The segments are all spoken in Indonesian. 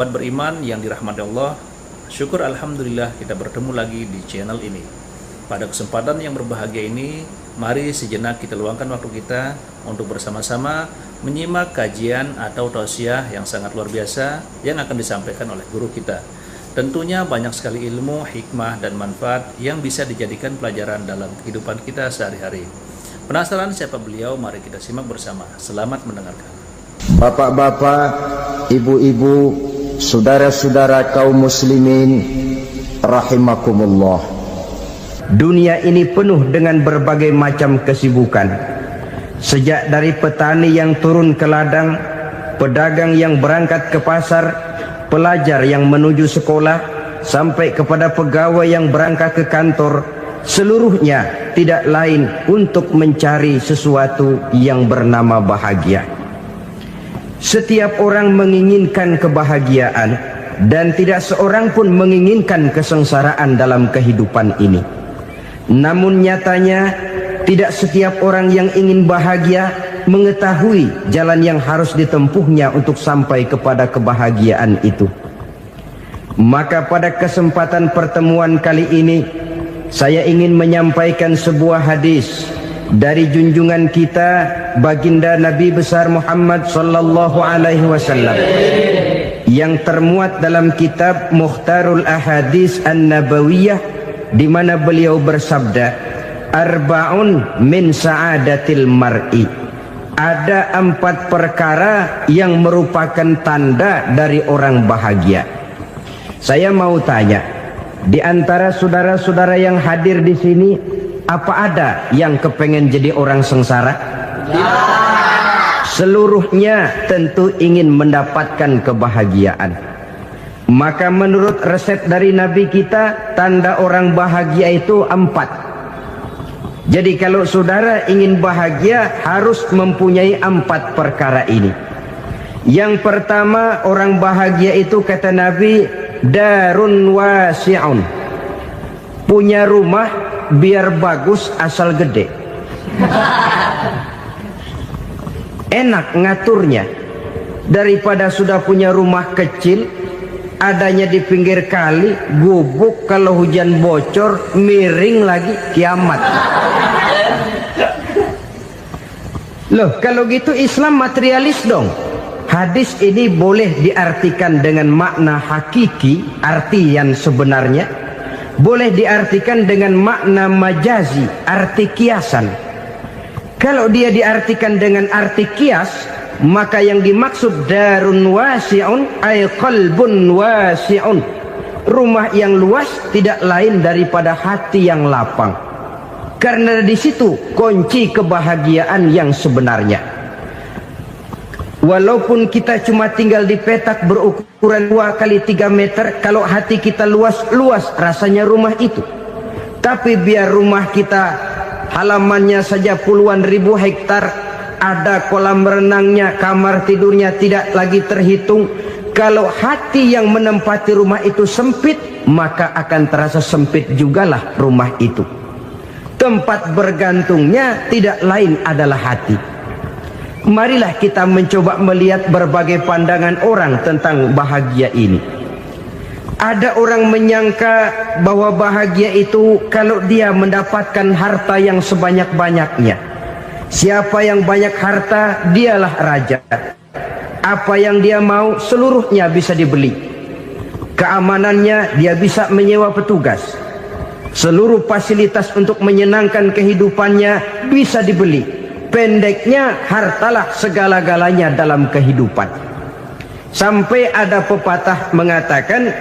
Sahabat beriman yang dirahmati Allah, syukur alhamdulillah kita bertemu lagi di channel ini. Pada kesempatan yang berbahagia ini, mari sejenak kita luangkan waktu kita untuk bersama-sama menyimak kajian atau tausiah yang sangat luar biasa yang akan disampaikan oleh guru kita. Tentunya banyak sekali ilmu, hikmah, dan manfaat yang bisa dijadikan pelajaran dalam kehidupan kita sehari-hari. Penasaran siapa beliau? Mari kita simak bersama. Selamat mendengarkan. Bapak-bapak, ibu-ibu, saudara-saudara kaum muslimin rahimakumullah. Dunia ini penuh dengan berbagai macam kesibukan. Sejak dari petani yang turun ke ladang, pedagang yang berangkat ke pasar, pelajar yang menuju sekolah, sampai kepada pegawai yang berangkat ke kantor, seluruhnya tidak lain untuk mencari sesuatu yang bernama bahagia. Setiap orang menginginkan kebahagiaan, dan tidak seorang pun menginginkan kesengsaraan dalam kehidupan ini. Namun nyatanya tidak setiap orang yang ingin bahagia mengetahui jalan yang harus ditempuhnya untuk sampai kepada kebahagiaan itu. Maka pada kesempatan pertemuan kali ini, saya ingin menyampaikan sebuah hadis dari junjungan kita baginda Nabi besar Muhammad sallallahu alaihi wasallam yang termuat dalam kitab Mukhtarul Ahadits An-Nabawiyah, di mana beliau bersabda, arba'un min sa'adatil mar'i. Ada 4 perkara yang merupakan tanda dari orang bahagia. Saya mau tanya, di antara saudara-saudara yang hadir di sini, apa ada yang kepengen jadi orang sengsara? Ya. Seluruhnya tentu ingin mendapatkan kebahagiaan. Maka menurut resep dari Nabi kita, tanda orang bahagia itu 4. Jadi kalau saudara ingin bahagia, harus mempunyai 4 perkara ini. Yang pertama, orang bahagia itu kata Nabi, darun wasi'un. Punya rumah biar bagus asal gede. Enak ngaturnya. Daripada sudah punya rumah kecil, adanya di pinggir kali, gubuk, kalau hujan bocor, miring lagi, kiamat. Loh, kalau gitu Islam materialis dong. Hadis ini boleh diartikan dengan makna hakiki, arti yang sebenarnya. Boleh diartikan dengan makna majazi, arti kiasan. Kalau dia diartikan dengan arti kias, maka yang dimaksud darun wasi'un ay qalbun wasi'un. Rumah yang luas tidak lain daripada hati yang lapang. Karena di situ kunci kebahagiaan yang sebenarnya. Walaupun kita cuma tinggal di petak berukuran 2 kali 3 meter, kalau hati kita luas-luas rasanya rumah itu. Tapi biar rumah kita halamannya saja puluhan ribu hektar, ada kolam renangnya, kamar tidurnya tidak lagi terhitung. Kalau hati yang menempati rumah itu sempit, maka akan terasa sempit jugalah rumah itu. Tempat bergantungnya tidak lain adalah hati. Marilah kita mencoba melihat berbagai pandangan orang tentang bahagia ini. Ada orang menyangka bahwa bahagia itu kalau dia mendapatkan harta yang sebanyak-banyaknya. Siapa yang banyak harta, dialah raja. Apa yang dia mau, seluruhnya bisa dibeli. Keamanannya, dia bisa menyewa petugas. Seluruh fasilitas untuk menyenangkan kehidupannya bisa dibeli. Pendeknya, hartalah segala-galanya dalam kehidupan. Sampai ada pepatah mengatakan,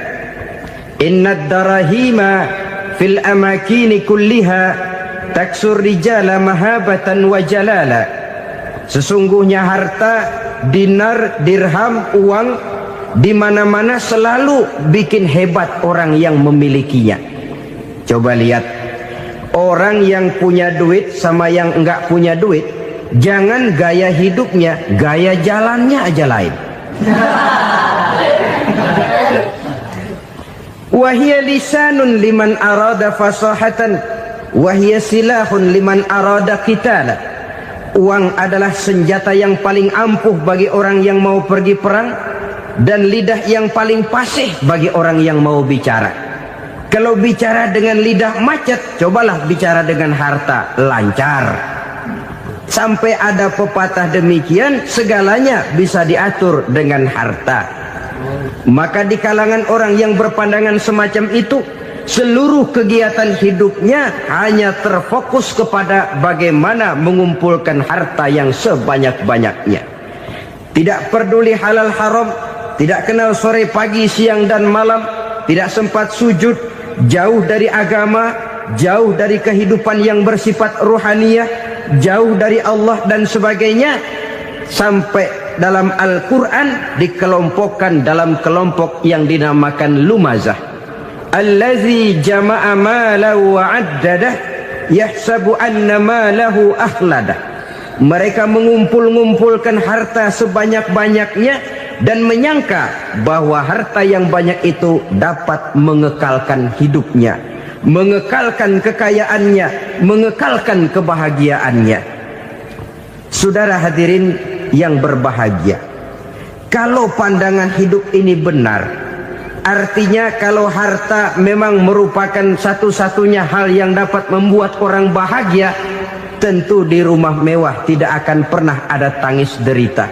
innad darahima fil amakini kulliha taksur rijala mahabatan wa jalala. Sesungguhnya harta, dinar, dirham, uang di mana-mana selalu bikin hebat orang yang memilikinya. Coba lihat, orang yang punya duit sama yang enggak punya duit, jangan gaya hidupnya, gaya jalannya aja lain. Wahia lisanun liman arada fasahatan, wahia silahun liman arada qitala. Uang adalah senjata yang paling ampuh bagi orang yang mau pergi perang, dan lidah yang paling fasih bagi orang yang mau bicara. Kalau bicara dengan lidah macet, cobalah bicara dengan harta, lancar. Sampai ada pepatah demikian, segalanya bisa diatur dengan harta. Maka di kalangan orang yang berpandangan semacam itu, seluruh kegiatan hidupnya hanya terfokus kepada bagaimana mengumpulkan harta yang sebanyak-banyaknya. Tidak peduli halal haram, tidak kenal sore pagi siang dan malam, tidak sempat sujud, jauh dari agama, jauh dari kehidupan yang bersifat ruhaniyah, jauh dari Allah dan sebagainya. Sampai dalam Al-Quran dikelompokkan dalam kelompok yang dinamakan lumazah. Allazi jama'a malahu wa'addadah yahsabu anna malahu akhladah. Mereka mengumpul-ngumpulkan harta sebanyak-banyaknya dan menyangka bahwa harta yang banyak itu dapat mengekalkan hidupnya, mengekalkan kekayaannya, mengekalkan kebahagiaannya. Saudara hadirin yang berbahagia, kalau pandangan hidup ini benar, artinya kalau harta memang merupakan satu-satunya hal yang dapat membuat orang bahagia, tentu di rumah mewah tidak akan pernah ada tangis derita.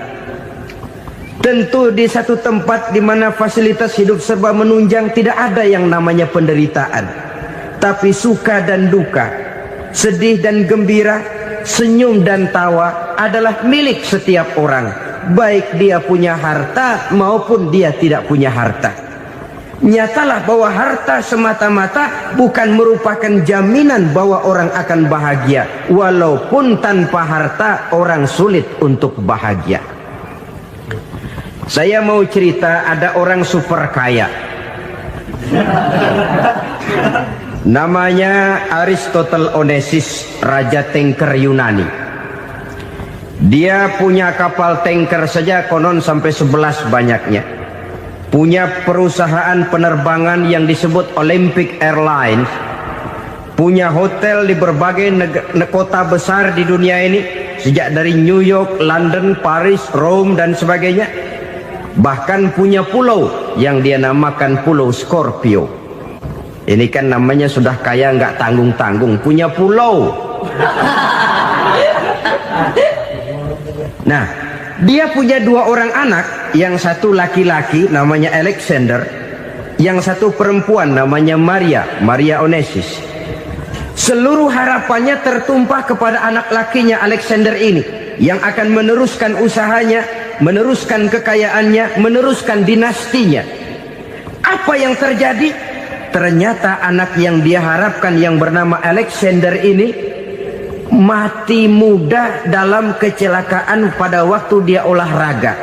Tentu di satu tempat di mana fasilitas hidup serba menunjang tidak ada yang namanya penderitaan. Tapi suka dan duka, sedih dan gembira, senyum dan tawa adalah milik setiap orang, baik dia punya harta maupun dia tidak punya harta. Nyatalah bahwa harta semata-mata bukan merupakan jaminan bahwa orang akan bahagia, walaupun tanpa harta orang sulit untuk bahagia. Saya mau cerita, ada orang super kaya, namanya Aristotle Onesimus, raja tanker Yunani. Dia punya kapal tanker saja konon sampai 11 banyaknya. Punya perusahaan penerbangan yang disebut Olympic Airlines. Punya hotel di berbagai kota besar di dunia ini, sejak dari New York, London, Paris, Rome dan sebagainya. Bahkan punya pulau yang dia namakan Pulau Scorpio. Ini kan namanya sudah kaya nggak tanggung-tanggung, punya pulau. Nah, dia punya 2 orang anak, yang satu laki-laki namanya Alexander, yang satu perempuan namanya Maria Onesimus. Seluruh harapannya tertumpah kepada anak lakinya Alexander ini, yang akan meneruskan usahanya, meneruskan kekayaannya, meneruskan dinastinya. Apa yang terjadi? Ternyata anak yang dia harapkan yang bernama Alexander ini mati muda dalam kecelakaan pada waktu dia olahraga.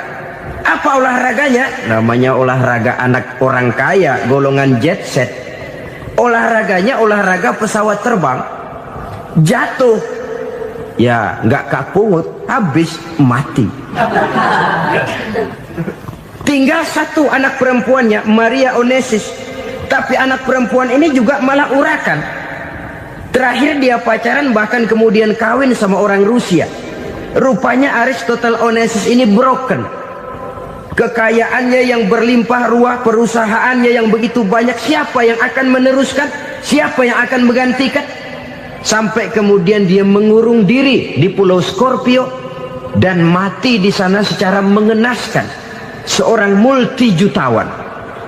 Apa olahraganya? Namanya olahraga anak orang kaya, golongan jet set. Olahraganya olahraga pesawat terbang. Jatuh, ya nggak kapungut, habis mati. Tinggal satu anak perempuannya, Maria Onesimus. Tapi anak perempuan ini juga malah urakan. Terakhir dia pacaran, bahkan kemudian kawin sama orang Rusia. Rupanya Aristotle Onesimus ini broken. Kekayaannya yang berlimpah ruah, perusahaannya yang begitu banyak, siapa yang akan meneruskan? Siapa yang akan menggantikan? Sampai kemudian dia mengurung diri di Pulau Scorpio dan mati di sana secara mengenaskan. Seorang multijutawan,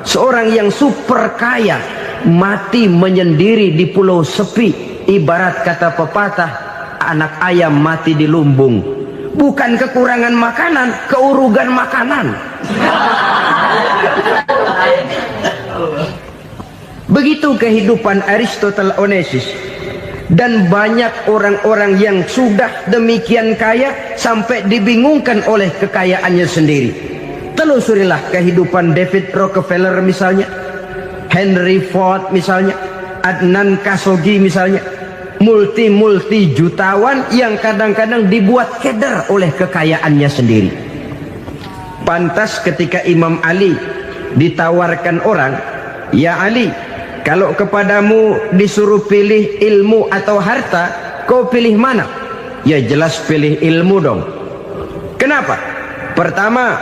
seorang yang super kaya, mati menyendiri di pulau sepi. Ibarat kata pepatah, anak ayam mati di lumbung. Bukan kekurangan makanan, keurugan makanan. Begitu kehidupan Aristotle Onesimus. Dan banyak orang-orang yang sudah demikian kaya sampai dibingungkan oleh kekayaannya sendiri. Telusurilah kehidupan David Rockefeller misalnya, Henry Ford misalnya, Adnan Khashoggi misalnya. Multi jutawan yang kadang-kadang dibuat keder oleh kekayaannya sendiri. Pantas ketika Imam Ali ditawarkan orang, "Ya Ali, kalau kepadamu disuruh pilih ilmu atau harta, kau pilih mana?" "Ya jelas pilih ilmu dong." "Kenapa?" "Pertama,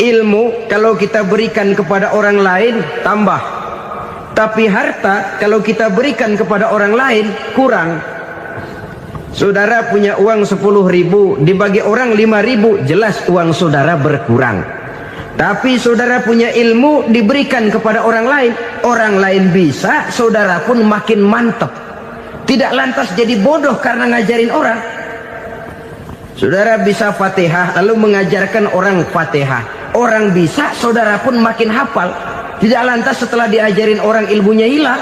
ilmu kalau kita berikan kepada orang lain tambah, tapi harta kalau kita berikan kepada orang lain kurang. Saudara punya uang 10.000, dibagi orang 5.000, jelas uang saudara berkurang. Tapi saudara punya ilmu, diberikan kepada orang lain bisa, saudara pun makin mantap. Tidak lantas jadi bodoh karena ngajarin orang. Saudara bisa Fatihah lalu mengajarkan orang Fatihah, orang bisa, saudara pun makin hafal. Tidak lantas setelah diajarin orang ilmunya hilang.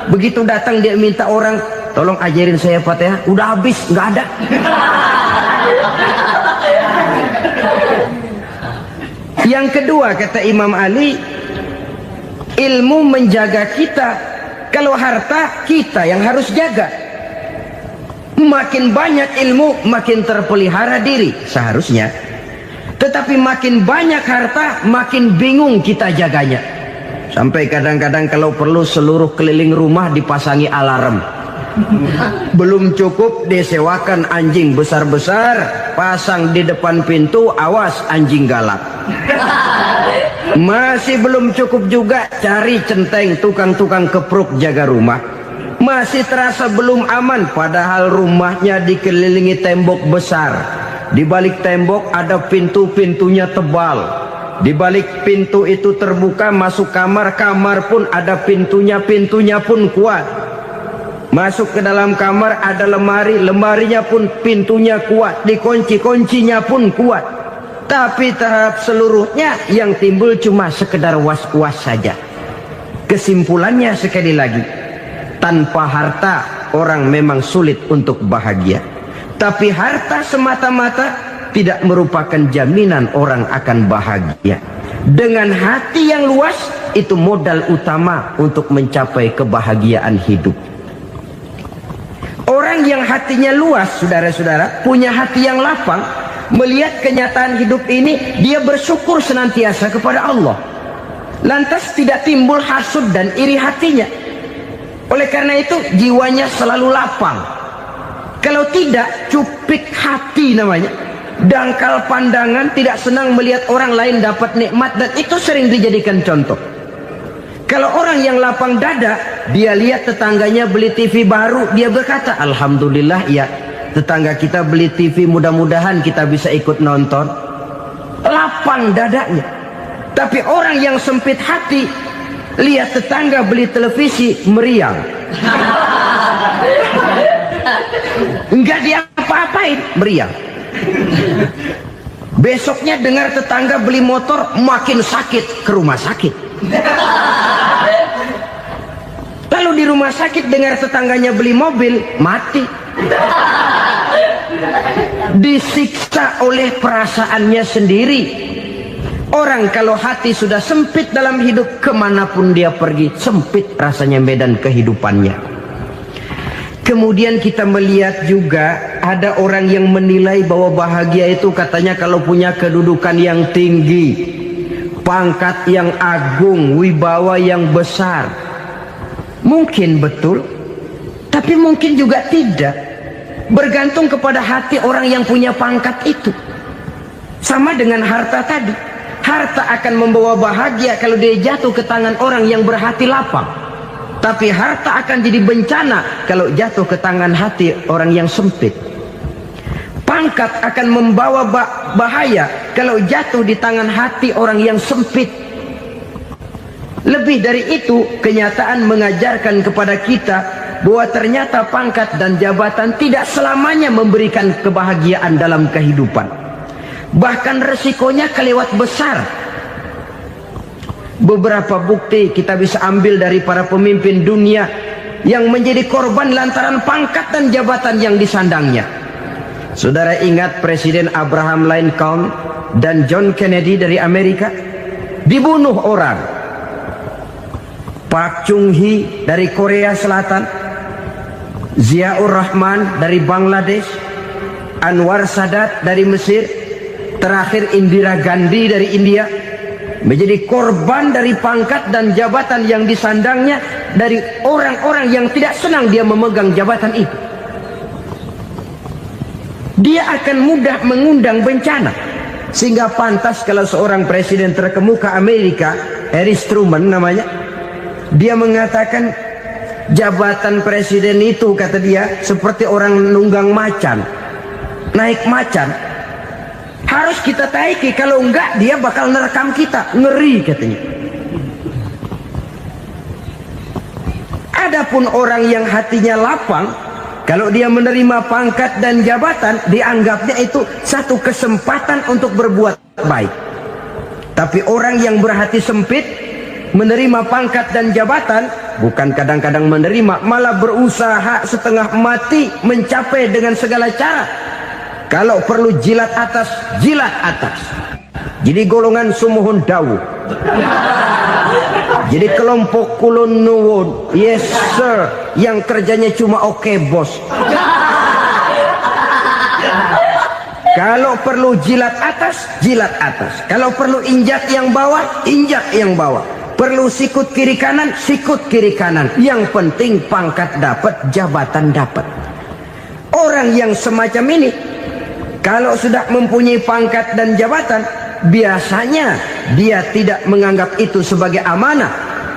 Begitu datang dia minta orang, tolong ajarin saya Fatihah, udah habis, nggak ada. Yang kedua kata Imam Ali, ilmu menjaga kita. Kalau harta kita yang harus jaga. Makin banyak ilmu makin terpelihara diri seharusnya. Tetapi makin banyak harta makin bingung kita jaganya. Sampai kadang-kadang kalau perlu seluruh keliling rumah dipasangi alarm. Belum cukup disewakan anjing besar-besar, pasang di depan pintu, awas anjing galak. Masih belum cukup juga, cari centeng tukang-tukang kepruk jaga rumah. Masih terasa belum aman, padahal rumahnya dikelilingi tembok besar. Di balik tembok ada pintu-pintunya tebal. Di balik pintu itu terbuka masuk kamar, kamar pun ada pintunya, pintunya pun kuat. Masuk ke dalam kamar ada lemari, lemarinya pun pintunya kuat, dikunci, kuncinya pun kuat. Tapi terhadap seluruhnya yang timbul cuma sekedar was-was saja. Kesimpulannya sekali lagi, tanpa harta orang memang sulit untuk bahagia. Tapi harta semata-mata tidak merupakan jaminan orang akan bahagia. Dengan hati yang luas, itu modal utama untuk mencapai kebahagiaan hidup. Orang yang hatinya luas, saudara-saudara, punya hati yang lapang, melihat kenyataan hidup ini, dia bersyukur senantiasa kepada Allah. Lantas tidak timbul hasud dan iri hatinya. Oleh karena itu jiwanya selalu lapang. Kalau tidak, cupik hati namanya, dangkal pandangan, tidak senang melihat orang lain dapat nikmat, dan itu sering dijadikan contoh. Kalau orang yang lapang dada, dia lihat tetangganya beli TV baru, dia berkata, alhamdulillah ya, tetangga kita beli TV, mudah-mudahan kita bisa ikut nonton. Lapang dadanya. Tapi orang yang sempit hati, lihat tetangga beli televisi, meriang. Enggak dia apa-apain, meriang. Besoknya dengar tetangga beli motor, makin sakit, ke rumah sakit. Lalu di rumah sakit dengar tetangganya beli mobil, mati. Disiksa oleh perasaannya sendiri. Orang kalau hati sudah sempit dalam hidup, kemanapun dia pergi, sempit rasanya medan kehidupannya. Kemudian kita melihat juga ada orang yang menilai bahwa bahagia itu katanya kalau punya kedudukan yang tinggi, pangkat yang agung, wibawa yang besar. Mungkin betul, tapi mungkin juga tidak. Bergantung kepada hati orang yang punya pangkat itu. Sama dengan harta tadi. Harta akan membawa bahagia kalau dia jatuh ke tangan orang yang berhati lapang. Tapi harta akan jadi bencana kalau jatuh ke tangan hati orang yang sempit. Pangkat akan membawa bahaya kalau jatuh di tangan hati orang yang sempit. Lebih dari itu, kenyataan mengajarkan kepada kita bahwa ternyata pangkat dan jabatan tidak selamanya memberikan kebahagiaan dalam kehidupan. Bahkan resikonya kelewat besar. Beberapa bukti kita bisa ambil dari para pemimpin dunia yang menjadi korban lantaran pangkat dan jabatan yang disandangnya. Saudara ingat Presiden Abraham Lincoln dan John Kennedy dari Amerika? Dibunuh orang. Park Chung-hee dari Korea Selatan, Ziaur Rahman dari Bangladesh, Anwar Sadat dari Mesir, terakhir Indira Gandhi dari India, menjadi korban dari pangkat dan jabatan yang disandangnya dari orang-orang yang tidak senang dia memegang jabatan itu. Dia akan mudah mengundang bencana. Sehingga pantas kalau seorang presiden terkemuka Amerika, Harry Truman namanya, dia mengatakan jabatan presiden itu, kata dia, seperti orang nunggang macan, naik macan. Harus kita taiki, kalau enggak dia bakal nerekam kita, ngeri katanya. Adapun orang yang hatinya lapang, kalau dia menerima pangkat dan jabatan, dianggapnya itu satu kesempatan untuk berbuat baik. Tapi orang yang berhati sempit, menerima pangkat dan jabatan, bukan kadang-kadang menerima, malah berusaha setengah mati mencapai dengan segala cara. Kalau perlu jilat atas, jilat atas. Jadi golongan sumuhun dawu. Jadi kelompok kulon nuwun, yes sir, yang kerjanya cuma oke bos. Kalau perlu jilat atas, jilat atas. Kalau perlu injak yang bawah, injak yang bawah. Perlu sikut kiri kanan, sikut kiri kanan. Yang penting pangkat dapat, jabatan dapat. Orang yang semacam ini, kalau sudah mempunyai pangkat dan jabatan, biasanya dia tidak menganggap itu sebagai amanah,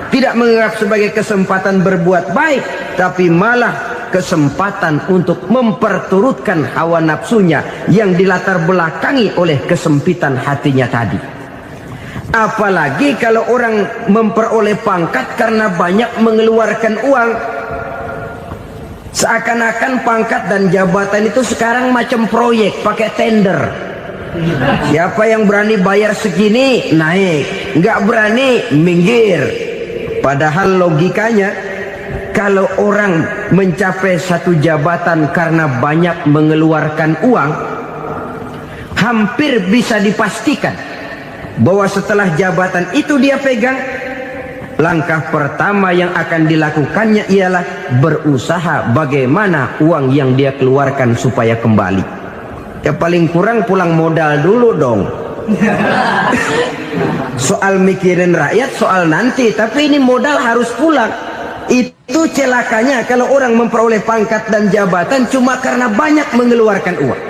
tidak menganggap sebagai kesempatan berbuat baik, tapi malah kesempatan untuk memperturutkan hawa nafsunya yang dilatar belakangi oleh kesempitan hatinya tadi. Apalagi kalau orang memperoleh pangkat karena banyak mengeluarkan uang. Seakan-akan pangkat dan jabatan itu sekarang macam proyek, pakai tender. Siapa yang berani bayar segini, naik. Nggak berani, minggir. Padahal logikanya, kalau orang mencapai satu jabatan karena banyak mengeluarkan uang, hampir bisa dipastikan bahwa setelah jabatan itu dia pegang, langkah pertama yang akan dilakukannya ialah berusaha bagaimana uang yang dia keluarkan supaya kembali. Ya paling kurang pulang modal dulu dong. Soal mikirin rakyat soal nanti, tapi ini modal harus pulang. Itu celakanya kalau orang memperoleh pangkat dan jabatan cuma karena banyak mengeluarkan uang.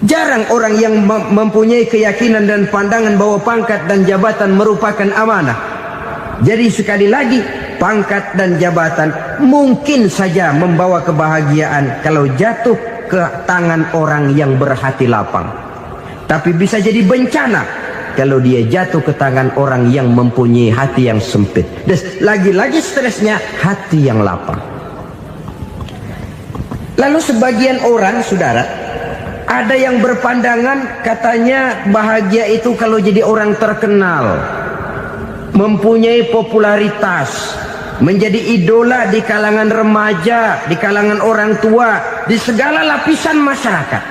Jarang orang yang mempunyai keyakinan dan pandangan bahwa pangkat dan jabatan merupakan amanah. Jadi sekali lagi, pangkat dan jabatan mungkin saja membawa kebahagiaan kalau jatuh ke tangan orang yang berhati lapang. Tapi bisa jadi bencana kalau dia jatuh ke tangan orang yang mempunyai hati yang sempit. Dan lagi-lagi stresnya hati yang lapang. Lalu sebagian orang, saudara, ada yang berpandangan katanya bahagia itu kalau jadi orang terkenal, mempunyai popularitas, menjadi idola di kalangan remaja, di kalangan orang tua, di segala lapisan masyarakat.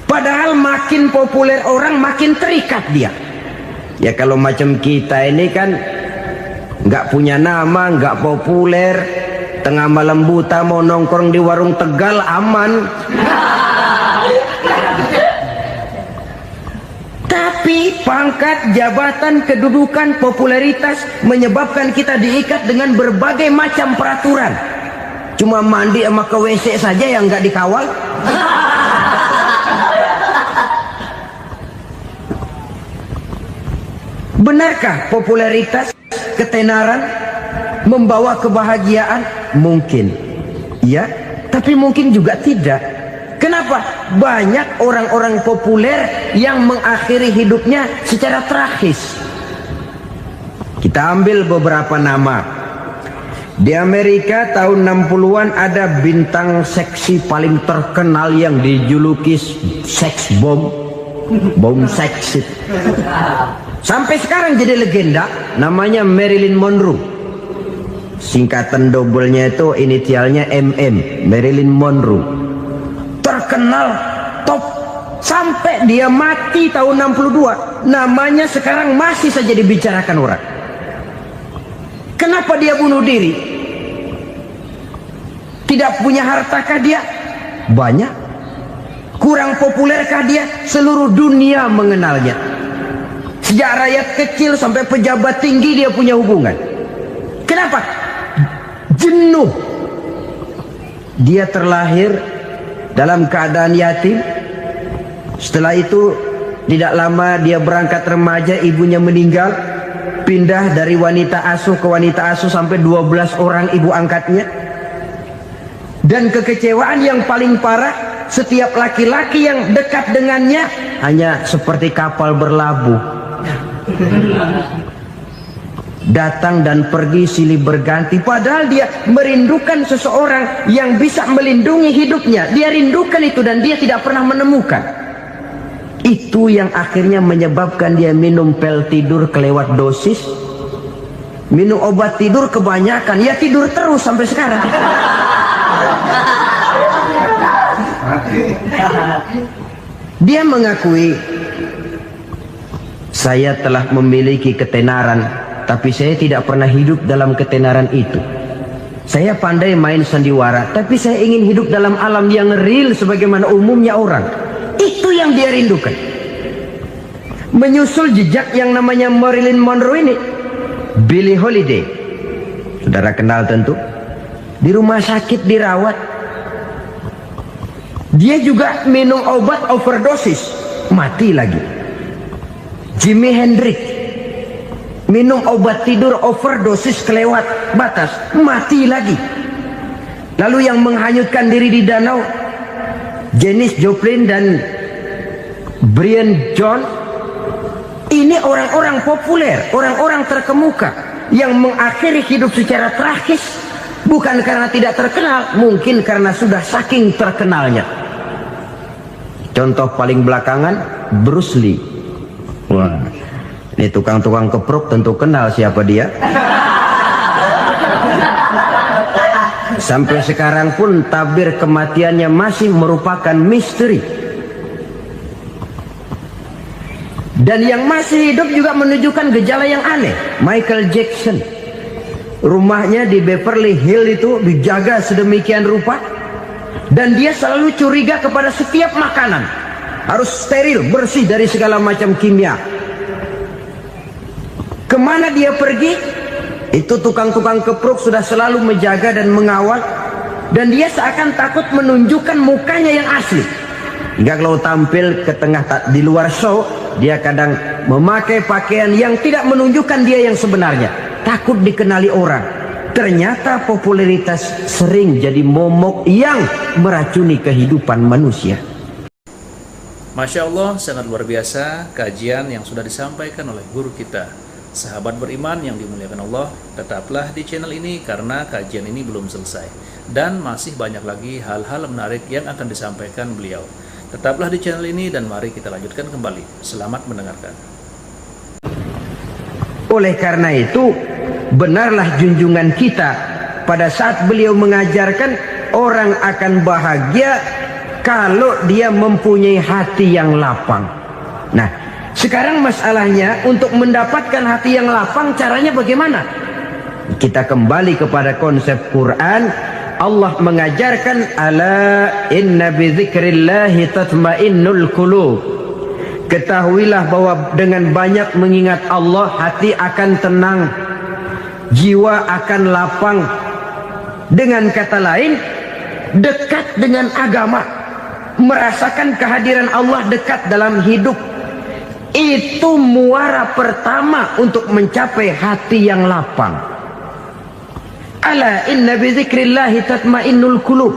Padahal makin populer orang makin terikat dia. Ya kalau macam kita ini kan nggak punya nama, nggak populer, tengah malam buta mau nongkrong di warung Tegal aman. Tapi pangkat, jabatan, kedudukan, popularitas menyebabkan kita diikat dengan berbagai macam peraturan. Cuma mandi sama ke WC saja yang nggak dikawal. Benarkah popularitas, ketenaran membawa kebahagiaan? Mungkin, ya, tapi mungkin juga tidak. Kenapa? Banyak orang-orang populer yang mengakhiri hidupnya secara tragis. Kita ambil beberapa nama. Di Amerika tahun 60-an ada bintang seksi paling terkenal yang dijuluki seks bom, bom seksi. Sampai sekarang jadi legenda, namanya Marilyn Monroe. Singkatan doublenya itu inisialnya MM, Marilyn Monroe. Terkenal, top, sampai dia mati tahun 62. Namanya sekarang masih saja dibicarakan orang. Kenapa dia bunuh diri? Tidak punya hartakah dia? Banyak. Kurang populerkah dia? Seluruh dunia mengenalnya. Sejak rakyat kecil sampai pejabat tinggi dia punya hubungan. Kenapa? Jenuh. Dia terlahir dalam keadaan yatim, Setelah itu tidak lama dia berangkat remaja, ibunya meninggal, pindah dari wanita asuh ke wanita asuh sampai 12 orang ibu angkatnya. Dan kekecewaan yang paling parah, setiap laki-laki yang dekat dengannya hanya seperti kapal berlabuh, datang dan pergi silih berganti. Padahal dia merindukan seseorang yang bisa melindungi hidupnya. Dia rindukan itu dan dia tidak pernah menemukan. Itu yang akhirnya menyebabkan dia minum pil tidur kelewat dosis, minum obat tidur kebanyakan, ya tidur terus sampai sekarang. Dia mengakui, saya telah memiliki ketenaran, tapi saya tidak pernah hidup dalam ketenaran itu. Saya pandai main sandiwara, tapi saya ingin hidup dalam alam yang real sebagaimana umumnya orang. Itu yang dia rindukan. Menyusul jejak yang namanya Marilyn Monroe ini, Billie Holiday, saudara kenal tentu, di rumah sakit dirawat. Dia juga minum obat overdosis, mati lagi. Jimi Hendrix minum obat tidur overdosis kelewat batas, mati lagi. Lalu yang menghanyutkan diri di danau, Janis Joplin dan Brian Jones. Ini orang-orang populer, orang-orang terkemuka yang mengakhiri hidup secara tragis, bukan karena tidak terkenal, mungkin karena sudah saking terkenalnya. Contoh paling belakangan, Bruce Lee. Wah, ini tukang-tukang keprok tentu kenal siapa dia. Sampai sekarang pun tabir kematiannya masih merupakan misteri. Dan yang masih hidup juga menunjukkan gejala yang aneh. Michael Jackson, rumahnya di Beverly Hills itu dijaga sedemikian rupa, dan dia selalu curiga kepada setiap makanan harus steril, bersih dari segala macam kimia. Kemana dia pergi, itu tukang-tukang keprok sudah selalu menjaga dan mengawal, dan dia seakan takut menunjukkan mukanya yang asli. Hingga kalau tampil ke tengah di luar show, dia kadang memakai pakaian yang tidak menunjukkan dia yang sebenarnya, takut dikenali orang. Ternyata popularitas sering jadi momok yang meracuni kehidupan manusia. Masya Allah, sangat luar biasa kajian yang sudah disampaikan oleh guru kita. Sahabat beriman yang dimuliakan Allah, tetaplah di channel ini karena kajian ini belum selesai dan masih banyak lagi hal-hal menarik yang akan disampaikan beliau. Tetaplah di channel ini dan mari kita lanjutkan kembali. Selamat mendengarkan. Oleh karena itu, benarlah junjungan kita pada saat beliau mengajarkan orang akan bahagia kalau dia mempunyai hati yang lapang. Nah, sekarang masalahnya untuk mendapatkan hati yang lapang caranya bagaimana? Kita kembali kepada konsep Quran. Allah mengajarkan, ala inna bi dzikrillahi tatmainnul qulub. Ketahuilah bahwa dengan banyak mengingat Allah, hati akan tenang, jiwa akan lapang. Dengan kata lain, dekat dengan agama, merasakan kehadiran Allah dekat dalam hidup. Itu muara pertama untuk mencapai hati yang lapang. Ala inna bi dzikrillahi tatmainnul qulub.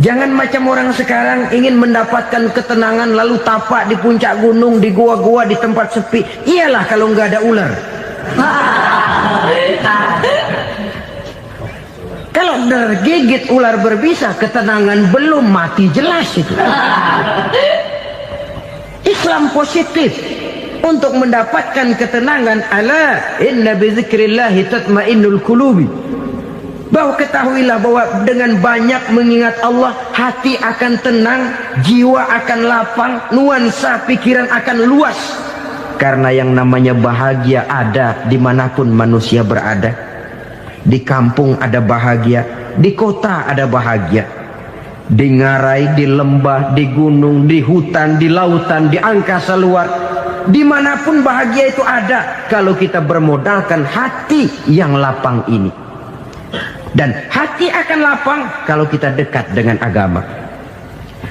Jangan macam orang sekarang ingin mendapatkan ketenangan lalu tapak di puncak gunung, di gua-gua, di tempat sepi. Iyalah kalau nggak ada ular. Kalau tergigit ular berbisa, ketenangan belum, mati jelas itu. Islam positif untuk mendapatkan ketenangan. Ala inna bi dzikrillahi tatmainnul qulubi. Bahwa ketahuilah bahwa dengan banyak mengingat Allah, hati akan tenang, jiwa akan lapang, nuansa pikiran akan luas. Karena yang namanya bahagia ada dimanapun manusia berada. Di kampung ada bahagia, di kota ada bahagia, di ngarai, di lembah, di gunung, di hutan, di lautan, di angkasa luar, dimanapun bahagia itu ada kalau kita bermodalkan hati yang lapang ini. Dan hati akan lapang kalau kita dekat dengan agama.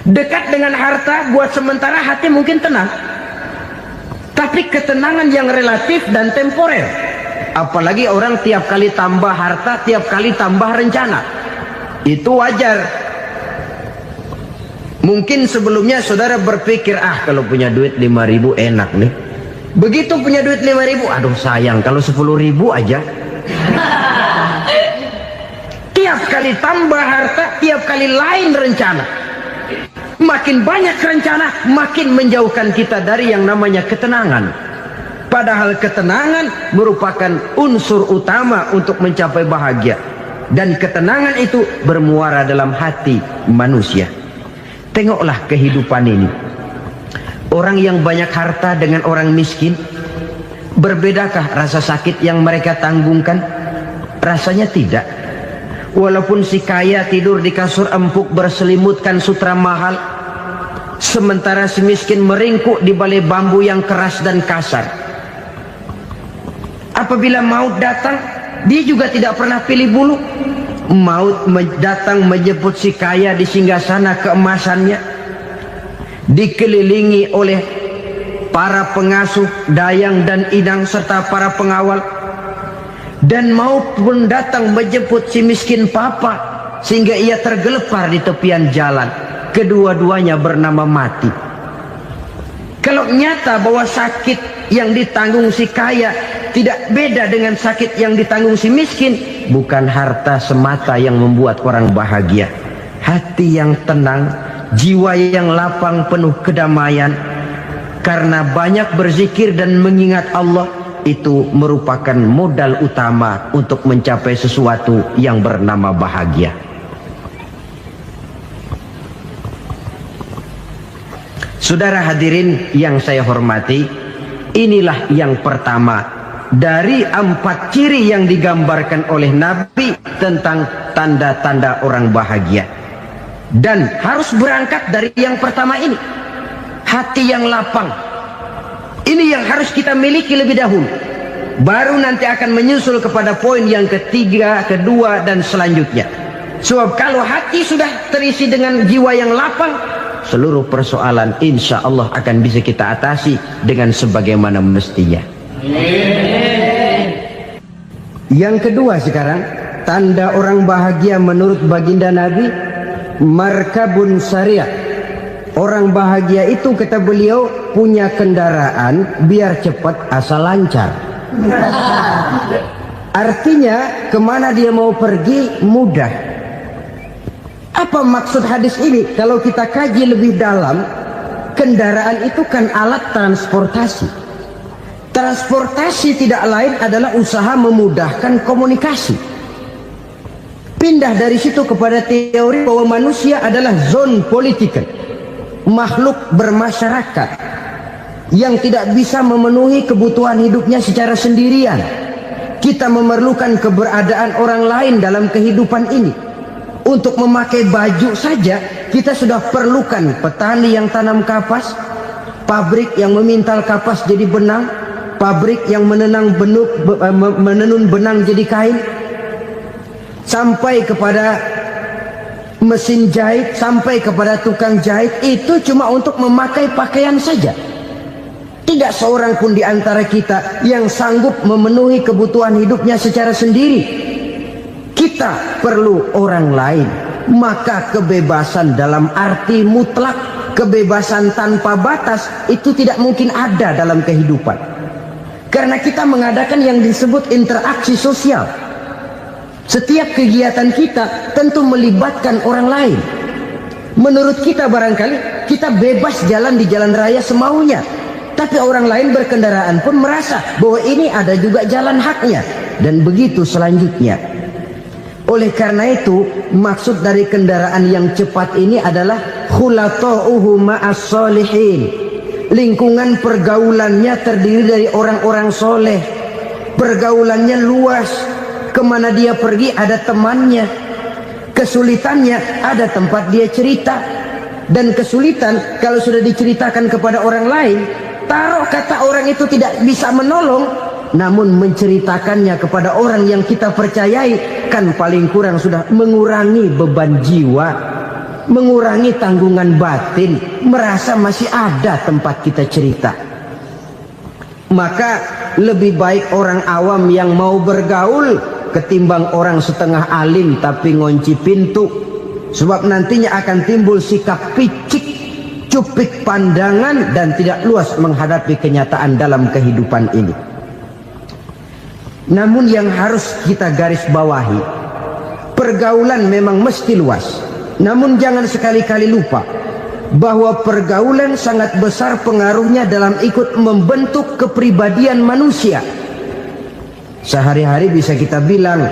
Dekat dengan harta buat sementara hati mungkin tenang, tapi ketenangan yang relatif dan temporer. Apalagi orang tiap kali tambah harta, tiap kali tambah rencana, itu wajar. Mungkin sebelumnya saudara berpikir, kalau punya duit 5.000 enak nih. Begitu punya duit 5.000, aduh sayang kalau 10.000 aja. Tiap kali tambah harta, tiap kali lain rencana. Makin banyak rencana, makin menjauhkan kita dari yang namanya ketenangan. Padahal ketenangan merupakan unsur utama untuk mencapai bahagia. Dan ketenangan itu bermuara dalam hati manusia. Tengoklah kehidupan ini. Orang yang banyak harta dengan orang miskin, berbedakah rasa sakit yang mereka tanggungkan? Rasanya tidak. Walaupun si kaya tidur di kasur empuk berselimutkan sutra mahal, sementara si miskin meringkuk di balai bambu yang keras dan kasar. Apabila maut datang, dia juga tidak pernah pilih bulu. Maut datang menjemput si kaya di singgasana keemasannya, dikelilingi oleh para pengasuh, dayang dan idang serta para pengawal. Dan maut pun datang menjemput si miskin papa, sehingga ia tergelepar di tepian jalan. Kedua-duanya bernama mati. Kalau nyata bahwa sakit yang ditanggung si kaya tidak beda dengan sakit yang ditanggung si miskin, bukan harta semata yang membuat orang bahagia. Hati yang tenang, jiwa yang lapang penuh kedamaian, karena banyak berzikir dan mengingat Allah, itu merupakan modal utama untuk mencapai sesuatu yang bernama bahagia. Saudara hadirin yang saya hormati, inilah yang pertama dari 4 ciri yang digambarkan oleh Nabi tentang tanda-tanda orang bahagia. Dan harus berangkat dari yang pertama ini, hati yang lapang. Ini yang harus kita miliki lebih dahulu. Baru nanti akan menyusul kepada poin yang ketiga, kedua, dan selanjutnya. Sebab kalau hati sudah terisi dengan jiwa yang lapang, seluruh persoalan insya Allah akan bisa kita atasi dengan sebagaimana mestinya. Yang kedua sekarang, tanda orang bahagia menurut baginda Nabi, markabun syariah. Orang bahagia itu, kata beliau, punya kendaraan biar cepat asal lancar. Artinya kemana dia mau pergi mudah. Apa maksud hadis ini? Kalau kita kaji lebih dalam, kendaraan itu kan alat transportasi. Transportasi tidak lain adalah usaha memudahkan komunikasi. Pindah dari situ kepada teori bahwa manusia adalah zon political, makhluk bermasyarakat yang tidak bisa memenuhi kebutuhan hidupnya secara sendirian. Kita memerlukan keberadaan orang lain dalam kehidupan ini. Untuk memakai baju saja kita sudah perlukan petani yang tanam kapas, pabrik yang memintal kapas jadi benang, pabrik yang menenun benang jadi kain, sampai kepada mesin jahit, sampai kepada tukang jahit. Itu cuma untuk memakai pakaian saja. Tidak seorang pun di antara kita yang sanggup memenuhi kebutuhan hidupnya secara sendiri. Kita perlu orang lain. Maka kebebasan dalam arti mutlak, kebebasan tanpa batas, itu tidak mungkin ada dalam kehidupan. Karena kita mengadakan yang disebut interaksi sosial. Setiap kegiatan kita tentu melibatkan orang lain. Menurut kita barangkali kita bebas jalan di jalan raya semaunya, tapi orang lain berkendaraan pun merasa bahwa ini ada juga jalan haknya, dan begitu selanjutnya. Oleh karena itu, maksud dari kendaraan yang cepat ini adalah khulata'uhu ma'as solihin. Lingkungan pergaulannya terdiri dari orang-orang soleh. Pergaulannya luas. Kemana dia pergi ada temannya. Kesulitannya ada tempat dia cerita. Dan kesulitan kalau sudah diceritakan kepada orang lain, taruh kata orang itu tidak bisa menolong, namun menceritakannya kepada orang yang kita percayai, kan paling kurang sudah mengurangi beban jiwa. mengurangi tanggungan batin, merasa masih ada tempat kita cerita. Maka lebih baik orang awam yang mau bergaul ketimbang orang setengah alim tapi ngunci pintu. Sebab nantinya akan timbul sikap picik, cupik pandangan, dan tidak luas menghadapi kenyataan dalam kehidupan ini. Namun yang harus kita garis bawahi, pergaulan memang mesti luas. Namun jangan sekali-kali lupa bahwa pergaulan sangat besar pengaruhnya dalam ikut membentuk kepribadian manusia. Sehari-hari bisa kita bilang,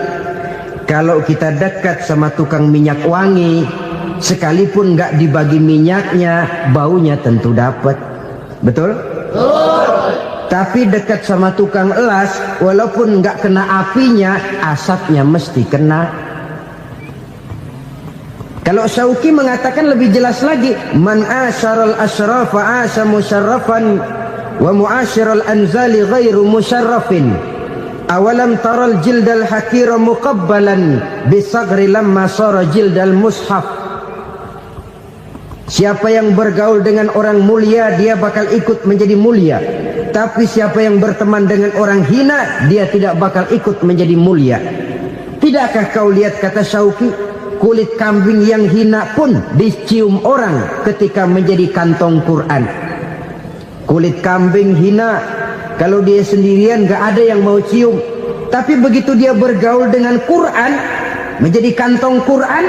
kalau kita dekat sama tukang minyak wangi, sekalipun nggak dibagi minyaknya, baunya tentu dapat. Betul? Tapi dekat sama tukang elas, walaupun nggak kena apinya, asapnya mesti kena. Kalau Syauqi mengatakan lebih jelas lagi, man asyaral asrafa asa musyarrafan wa muasyiral anzali ghairu musyarrafin. Awalam taral jildal hakira muqabbalan bisagri lamma sara jildal mushaf. Siapa yang bergaul dengan orang mulia, dia bakal ikut menjadi mulia. Tapi siapa yang berteman dengan orang hina, dia tidak bakal ikut menjadi mulia. Tidakkah kau lihat, kata Syauqi, kulit kambing yang hina pun dicium orang ketika menjadi kantong Quran. Kulit kambing hina, kalau dia sendirian gak ada yang mau cium. Tapi begitu dia bergaul dengan Quran, menjadi kantong Quran,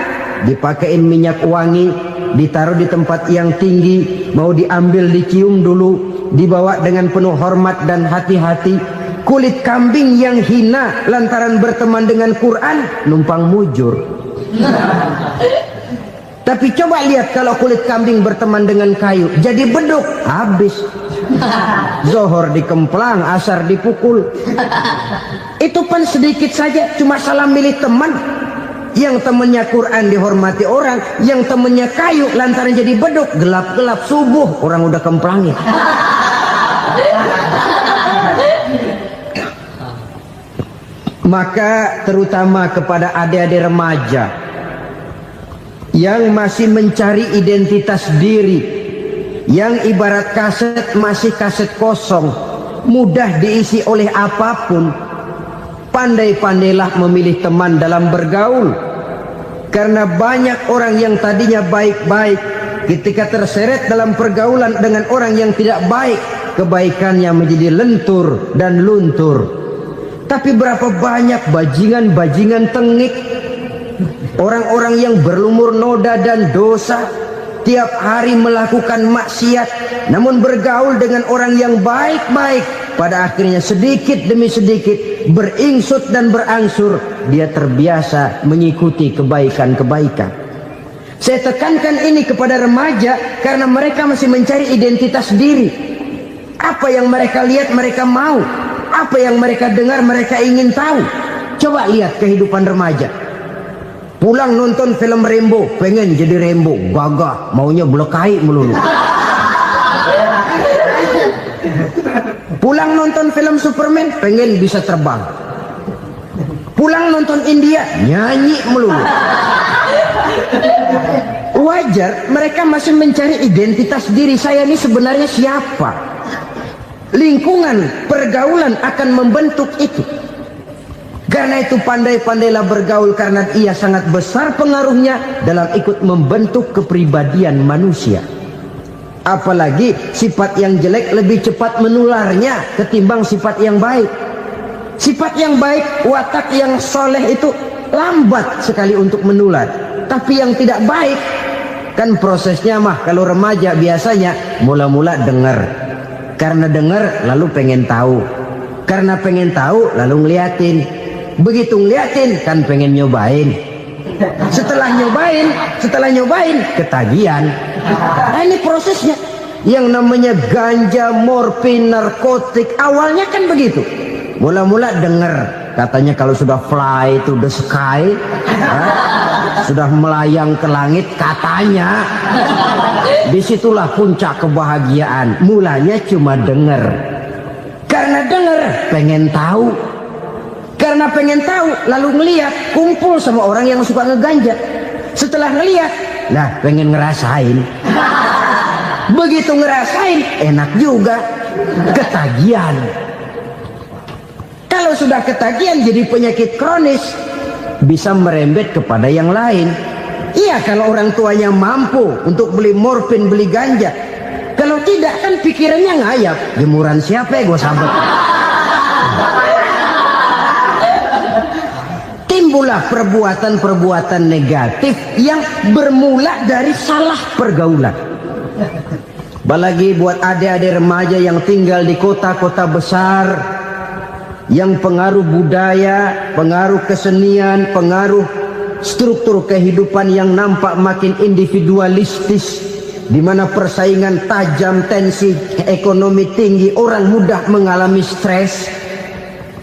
dipakein minyak wangi, ditaruh di tempat yang tinggi, mau diambil dicium dulu, dibawa dengan penuh hormat dan hati-hati. Kulit kambing yang hina lantaran berteman dengan Quran, numpang mujur. Tapi coba lihat kalau kulit kambing berteman dengan kayu, jadi beduk, habis. Zohor dikemplang, asar dipukul. Itu pun sedikit saja, cuma salah milih teman. Yang temannya Quran dihormati orang, yang temannya kayu lantaran jadi beduk, gelap-gelap subuh orang udah kemplangin. Maka terutama kepada adik-adik remaja yang masih mencari identitas diri, yang ibarat kaset masih kaset kosong, mudah diisi oleh apapun, pandai-pandailah memilih teman dalam bergaul. Karena banyak orang yang tadinya baik-baik, ketika terseret dalam pergaulan dengan orang yang tidak baik, kebaikannya menjadi lentur dan luntur. Tapi berapa banyak bajingan-bajingan tengik, orang-orang yang berlumur noda dan dosa, tiap hari melakukan maksiat, namun bergaul dengan orang yang baik-baik, pada akhirnya sedikit demi sedikit beringsut dan berangsur dia terbiasa mengikuti kebaikan-kebaikan. Saya tekankan ini kepada remaja karena mereka masih mencari identitas diri. Apa yang mereka lihat mereka mau, apa yang mereka dengar mereka ingin tahu. Coba lihat kehidupan remaja. Pulang nonton film Rambo, pengen jadi Rambo, gagah, maunya belekai melulu. Pulang nonton film Superman, pengen bisa terbang. Pulang nonton India, nyanyi melulu. Wajar, mereka masih mencari identitas diri. Saya ini sebenarnya siapa? Lingkungan, pergaulan akan membentuk itu. Karena itu pandai-pandailah bergaul, karena ia sangat besar pengaruhnya dalam ikut membentuk kepribadian manusia. Apalagi sifat yang jelek lebih cepat menularnya ketimbang sifat yang baik. Sifat yang baik, watak yang soleh itu lambat sekali untuk menular. Tapi yang tidak baik, kan prosesnya mah kalau remaja biasanya mula-mula dengar. Karena dengar lalu pengen tahu. Karena pengen tahu lalu ngeliatin. Begitu ngeliatin kan pengen nyobain. Setelah nyobain ketagihan. Nah, ini prosesnya. Yang namanya ganja, morfin, narkotik, awalnya kan begitu. Mula-mula dengar, katanya kalau sudah fly to the sky, sudah melayang ke langit, katanya disitulah puncak kebahagiaan. Mulanya cuma dengar. Karena dengar pengen tahu. Karena pengen tahu lalu ngeliat, kumpul sama orang yang suka ngeganja. Setelah ngeliat Lah pengen ngerasain. Begitu ngerasain enak juga, ketagihan. Kalau sudah ketagihan jadi penyakit kronis, bisa merembet kepada yang lain. Iya, kalau orang tuanya mampu untuk beli morfin, beli ganja. Kalau tidak kan pikirannya ngayap, jemuran siapa ya gue sambet. Timbullah perbuatan-perbuatan negatif yang bermula dari salah pergaulan. Apalagi buat adik-adik remaja yang tinggal di kota-kota besar, yang pengaruh budaya, pengaruh kesenian, pengaruh struktur kehidupan yang nampak makin individualistis, di mana persaingan tajam, tensi ekonomi tinggi, orang mudah mengalami stres.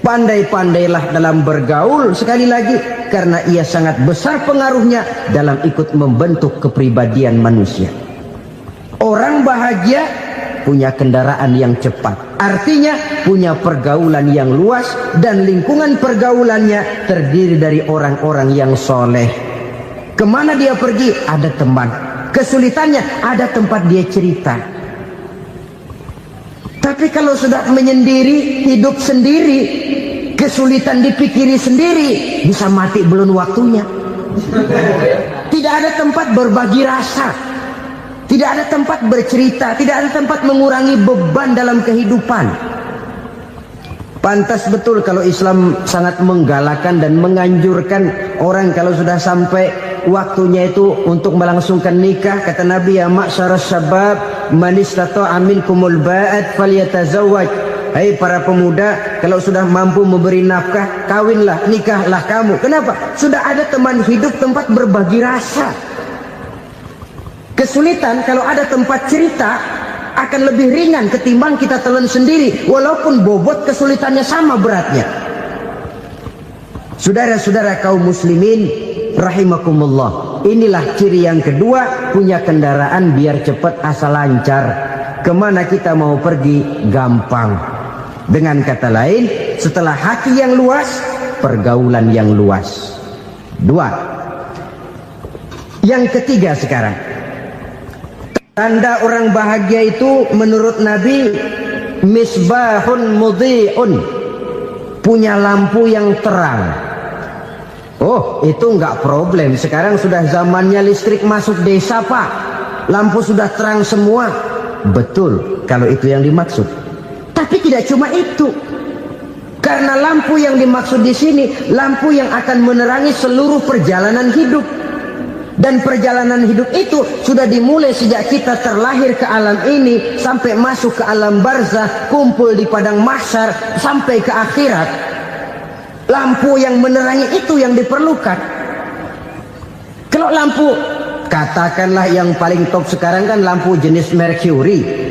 Pandai-pandailah dalam bergaul, sekali lagi, karena ia sangat besar pengaruhnya dalam ikut membentuk kepribadian manusia. Orang bahagia punya kendaraan yang cepat, artinya punya pergaulan yang luas, dan lingkungan pergaulannya terdiri dari orang-orang yang soleh. Kemana dia pergi ada teman, kesulitannya ada tempat dia cerita. Tapi kalau sudah menyendiri, hidup sendiri, kesulitan dipikiri sendiri, bisa mati belum waktunya. Tidak ada tempat berbagi rasa, tidak ada tempat bercerita, tidak ada tempat mengurangi beban dalam kehidupan. Pantas betul kalau Islam sangat menggalakkan dan menganjurkan orang kalau sudah sampai waktunya itu untuk melangsungkan nikah. Kata Nabi, ya ma'syaras syabab man istata'a minkumul ba'at falyatazawwaj. Hai para pemuda, kalau sudah mampu memberi nafkah, kawinlah, nikahlah kamu. Kenapa? Sudah ada teman hidup, tempat berbagi rasa. Kesulitan kalau ada tempat cerita akan lebih ringan ketimbang kita telan sendiri, walaupun bobot kesulitannya sama beratnya. Saudara-saudara kaum muslimin rahimakumullah, inilah ciri yang kedua, punya kendaraan biar cepat asal lancar. Kemana kita mau pergi gampang. Dengan kata lain, setelah hati yang luas, pergaulan yang luas. Dua. Yang ketiga sekarang, tanda orang bahagia itu menurut Nabi, misbahun mudhi'un, punya lampu yang terang. Oh, itu enggak problem. Sekarang sudah zamannya listrik masuk desa, Pak. Lampu sudah terang semua. Betul, kalau itu yang dimaksud. Tapi tidak cuma itu. Karena lampu yang dimaksud di sini, lampu yang akan menerangi seluruh perjalanan hidup. Dan perjalanan hidup itu sudah dimulai sejak kita terlahir ke alam ini, sampai masuk ke alam barzah, kumpul di padang mahsyar, sampai ke akhirat. Lampu yang menerangi itu yang diperlukan. Kalau lampu, katakanlah yang paling top sekarang kan lampu jenis Mercury.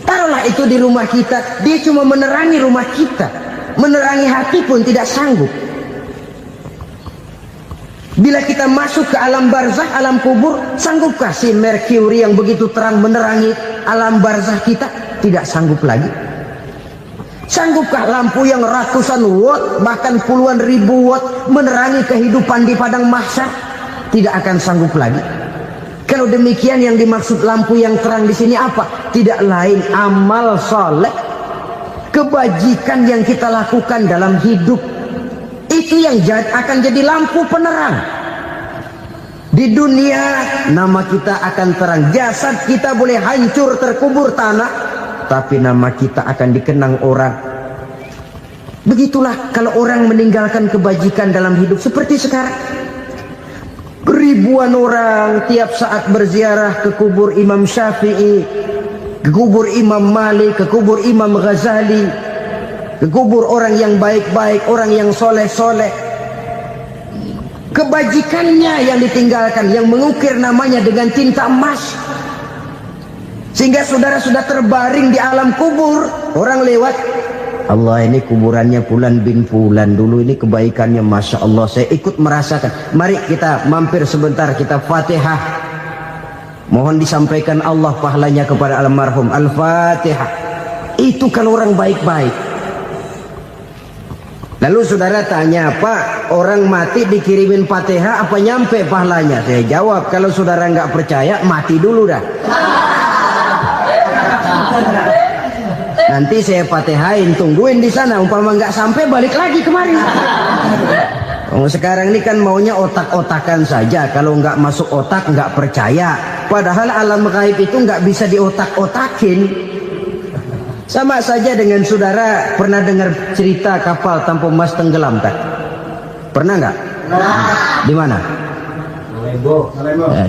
Taruhlah itu di rumah kita, dia cuma menerangi rumah kita, menerangi hati pun tidak sanggup. Bila kita masuk ke alam barzah, alam kubur, sanggupkah si Mercury yang begitu terang menerangi alam barzah kita? Tidak sanggup lagi. Sanggupkah lampu yang ratusan watt, bahkan puluhan ribu watt menerangi kehidupan di padang mahsyar? Tidak akan sanggup lagi. Kalau demikian, yang dimaksud lampu yang terang di sini apa? Tidak lain amal soleh, kebajikan yang kita lakukan dalam hidup. Itu yang akan jadi lampu penerang. Di dunia nama kita akan terang, jasad kita boleh hancur terkubur tanah, tapi nama kita akan dikenang orang. Begitulah kalau orang meninggalkan kebajikan dalam hidup seperti sekarang. Ribuan orang tiap saat berziarah ke kubur Imam Syafi'i, ke kubur Imam Malik, ke kubur Imam Ghazali, ke kubur orang yang baik-baik, orang yang soleh-soleh. Kebajikannya yang ditinggalkan, yang mengukir namanya dengan tinta emas. Sehingga saudara sudah terbaring di alam kubur, orang lewat, Allah, ini kuburannya Fulan bin Fulan, dulu ini kebaikannya Masya Allah, saya ikut merasakan. Mari kita mampir sebentar, kita Fatihah. Mohon disampaikan Allah pahalanya kepada almarhum. Al-Fatihah. Itu kalau orang baik-baik. Lalu saudara tanya, Pak, orang mati dikirimin Fatihah apa nyampe pahalanya? Saya jawab, kalau saudara nggak percaya, mati dulu dah. Nanti saya Fatihain, tungguin di sana. Umpama nggak sampai, balik lagi kemari. Sekarang ini kan maunya otak-otakan saja. Kalau nggak masuk otak, nggak percaya. Padahal alam gaib itu nggak bisa diotak-otakin. Sama saja dengan saudara pernah dengar cerita kapal tanpa emas tenggelam tak? Pernah nggak? Di mana?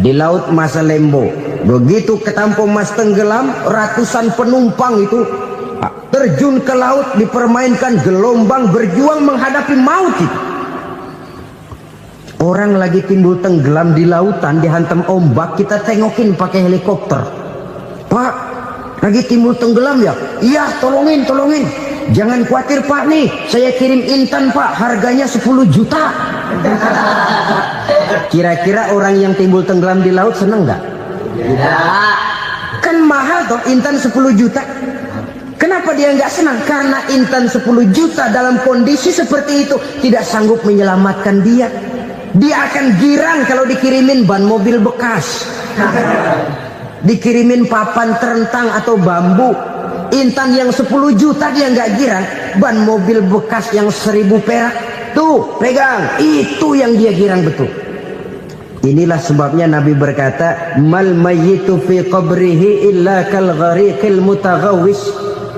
Di laut Masalembo. Begitu ketampo emas tenggelam, ratusan penumpang itu terjun ke laut, dipermainkan gelombang, berjuang menghadapi maut itu. Orang lagi timbul tenggelam di lautan, dihantam ombak, kita tengokin pakai helikopter. Pak, lagi timbul tenggelam ya? Iya, tolongin. Jangan khawatir Pak nih, saya kirim intan Pak, harganya 10 juta. Kira-kira orang yang timbul tenggelam di laut seneng nggak? Tidak. Kan mahal toh intan 10 juta. Kenapa dia nggak senang? Karena intan 10 juta dalam kondisi seperti itu tidak sanggup menyelamatkan dia. Dia akan girang kalau dikirimin ban mobil bekas, dikirimin papan terentang atau bambu. Intan yang 10 juta dia nggak girang. Ban mobil bekas yang 1000 perak, tuh pegang, itu yang dia girang betul. Inilah sebabnya Nabi berkata, mal mayyitu fi qabrihi illa kal ghariqil mutaghawwis.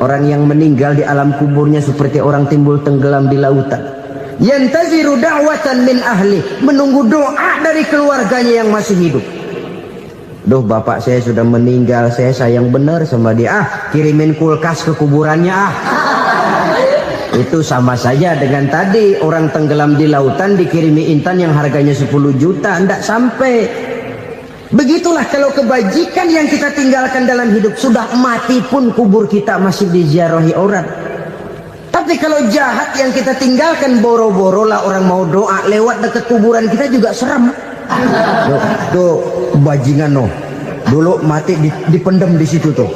Orang yang meninggal di alam kuburnya seperti orang timbul tenggelam di lautan. Yantaziru da'watan min ahli, menunggu doa dari keluarganya yang masih hidup. Duh, bapak saya sudah meninggal, saya sayang benar sama dia. Kirimin kulkas ke kuburannya Itu sama saja dengan tadi orang tenggelam di lautan dikirimi intan yang harganya 10 juta, tidak sampai. Begitulah kalau kebajikan yang kita tinggalkan dalam hidup, sudah mati pun kubur kita masih diziarahi orang. Tapi kalau jahat yang kita tinggalkan, boro-boro lah orang mau doa lewat dekat kuburan kita juga serem. Tuh bajingan no, dulu mati dipendem di situ tuh.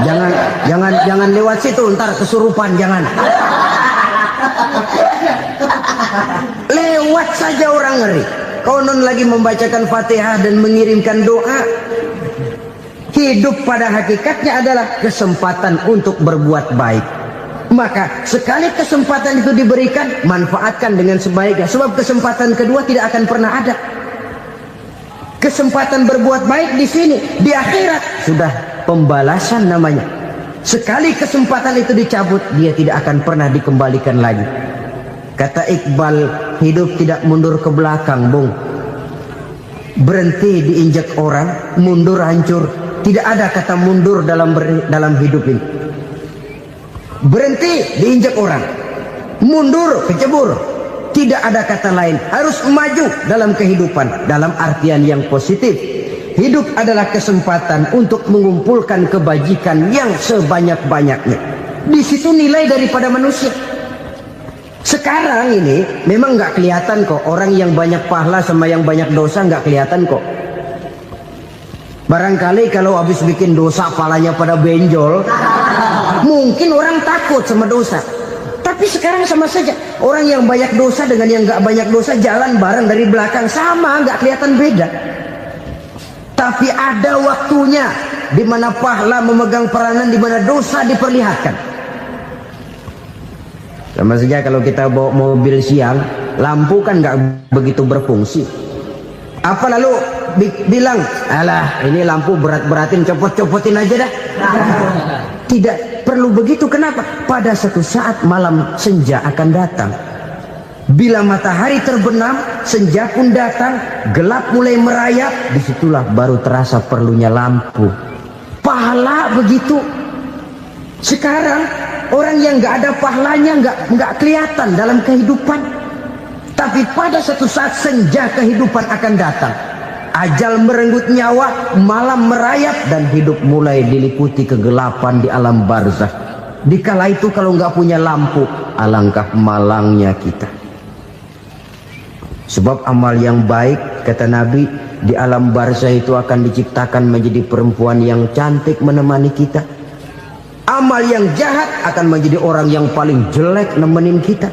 Jangan lewat situ, ntar kesurupan, jangan. Lewat saja orang ngeri. Konon lagi membacakan Fatihah dan mengirimkan doa. Hidup pada hakikatnya adalah kesempatan untuk berbuat baik. Maka sekali kesempatan itu diberikan, manfaatkan dengan sebaiknya. Sebab kesempatan kedua tidak akan pernah ada. Kesempatan berbuat baik di sini, di akhirat sudah pembalasan namanya. Sekali kesempatan itu dicabut, dia tidak akan pernah dikembalikan lagi. Kata Iqbal, hidup tidak mundur ke belakang, Bung. Berhenti diinjak orang, mundur hancur. Tidak ada kata mundur dalam hidup ini. Berhenti diinjak orang, mundur kecebur. Tidak ada kata lain. Harus maju dalam kehidupan, dalam artian yang positif. Hidup adalah kesempatan untuk mengumpulkan kebajikan yang sebanyak-banyaknya. Di situ nilai daripada manusia. Sekarang ini memang nggak kelihatan kok, orang yang banyak pahala sama yang banyak dosa nggak kelihatan kok. Barangkali kalau habis bikin dosa palanya pada benjol, mungkin orang takut sama dosa. Tapi sekarang sama saja, orang yang banyak dosa dengan yang nggak banyak dosa jalan bareng dari belakang, sama, nggak kelihatan beda. Tapi ada waktunya di mana pahala memegang peranan, di mana dosa diperlihatkan. Sama saja kalau kita bawa mobil siang, lampu kan nggak begitu berfungsi. Apa lalu bilang, alah ini lampu berat-beratin, copot-copotin aja dah. Tidak perlu begitu. Kenapa? Pada satu saat malam senja akan datang. Bila matahari terbenam, senja pun datang, gelap mulai merayap, disitulah baru terasa perlunya lampu. Pahala begitu. Sekarang orang yang nggak ada pahalanya nggak kelihatan dalam kehidupan. Tapi pada satu saat senja kehidupan akan datang. Ajal merenggut nyawa, malam merayap, dan hidup mulai diliputi kegelapan di alam barzakh. Dikala itu kalau nggak punya lampu, alangkah malangnya kita. Sebab amal yang baik, kata Nabi, di alam barzakh itu akan diciptakan menjadi perempuan yang cantik menemani kita. Amal yang jahat akan menjadi orang yang paling jelek nemenin kita.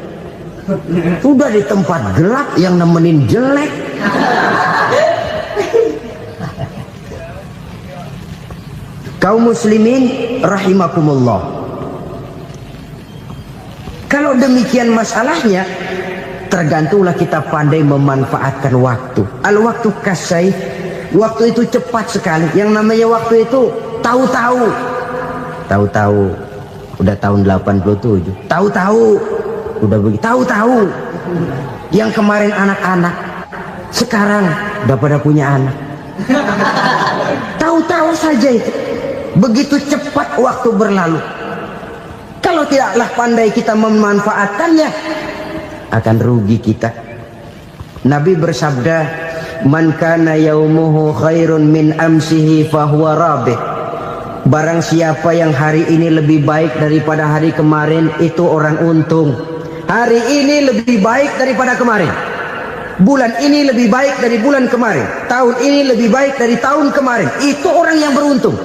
Udah di tempat gelap yang nemenin jelek. Kaum muslimin rahimakumullah. Kalau demikian masalahnya, tergantunglah kita pandai memanfaatkan waktu. Al-waktu kasayf. Waktu itu cepat sekali. Yang namanya waktu itu tahu-tahu. Tahu-tahu udah tahun 87. Tahu-tahu udah begitu. Tahu-tahu yang kemarin anak-anak sekarang udah pada punya anak. Tahu-tahu saja itu. Begitu cepat waktu berlalu. Kalau tidaklah pandai kita memanfaatkannya, akan rugi kita. Nabi bersabda, "Man kana yaumuhu khairun min amsihi fahuwa rabih." Barang siapa yang hari ini lebih baik daripada hari kemarin, itu orang untung. Hari ini lebih baik daripada kemarin. Bulan ini lebih baik dari bulan kemarin. Tahun ini lebih baik dari tahun kemarin. Itu orang yang beruntung.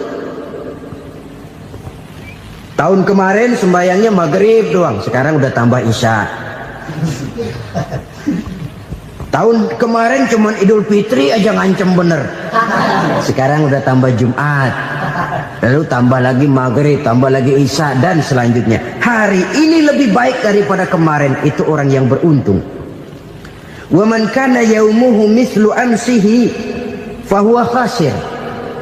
Tahun kemarin sembayangnya maghrib doang, sekarang udah tambah isya. Tahun kemarin cuman Idul Fitri aja ngancem bener, sekarang udah tambah Jumat, lalu tambah lagi maghrib, tambah lagi isya, dan selanjutnya. Hari ini lebih baik daripada kemarin, itu orang yang beruntung. Wa man kana yaumuhu mislu amsihi fahuwa khasir.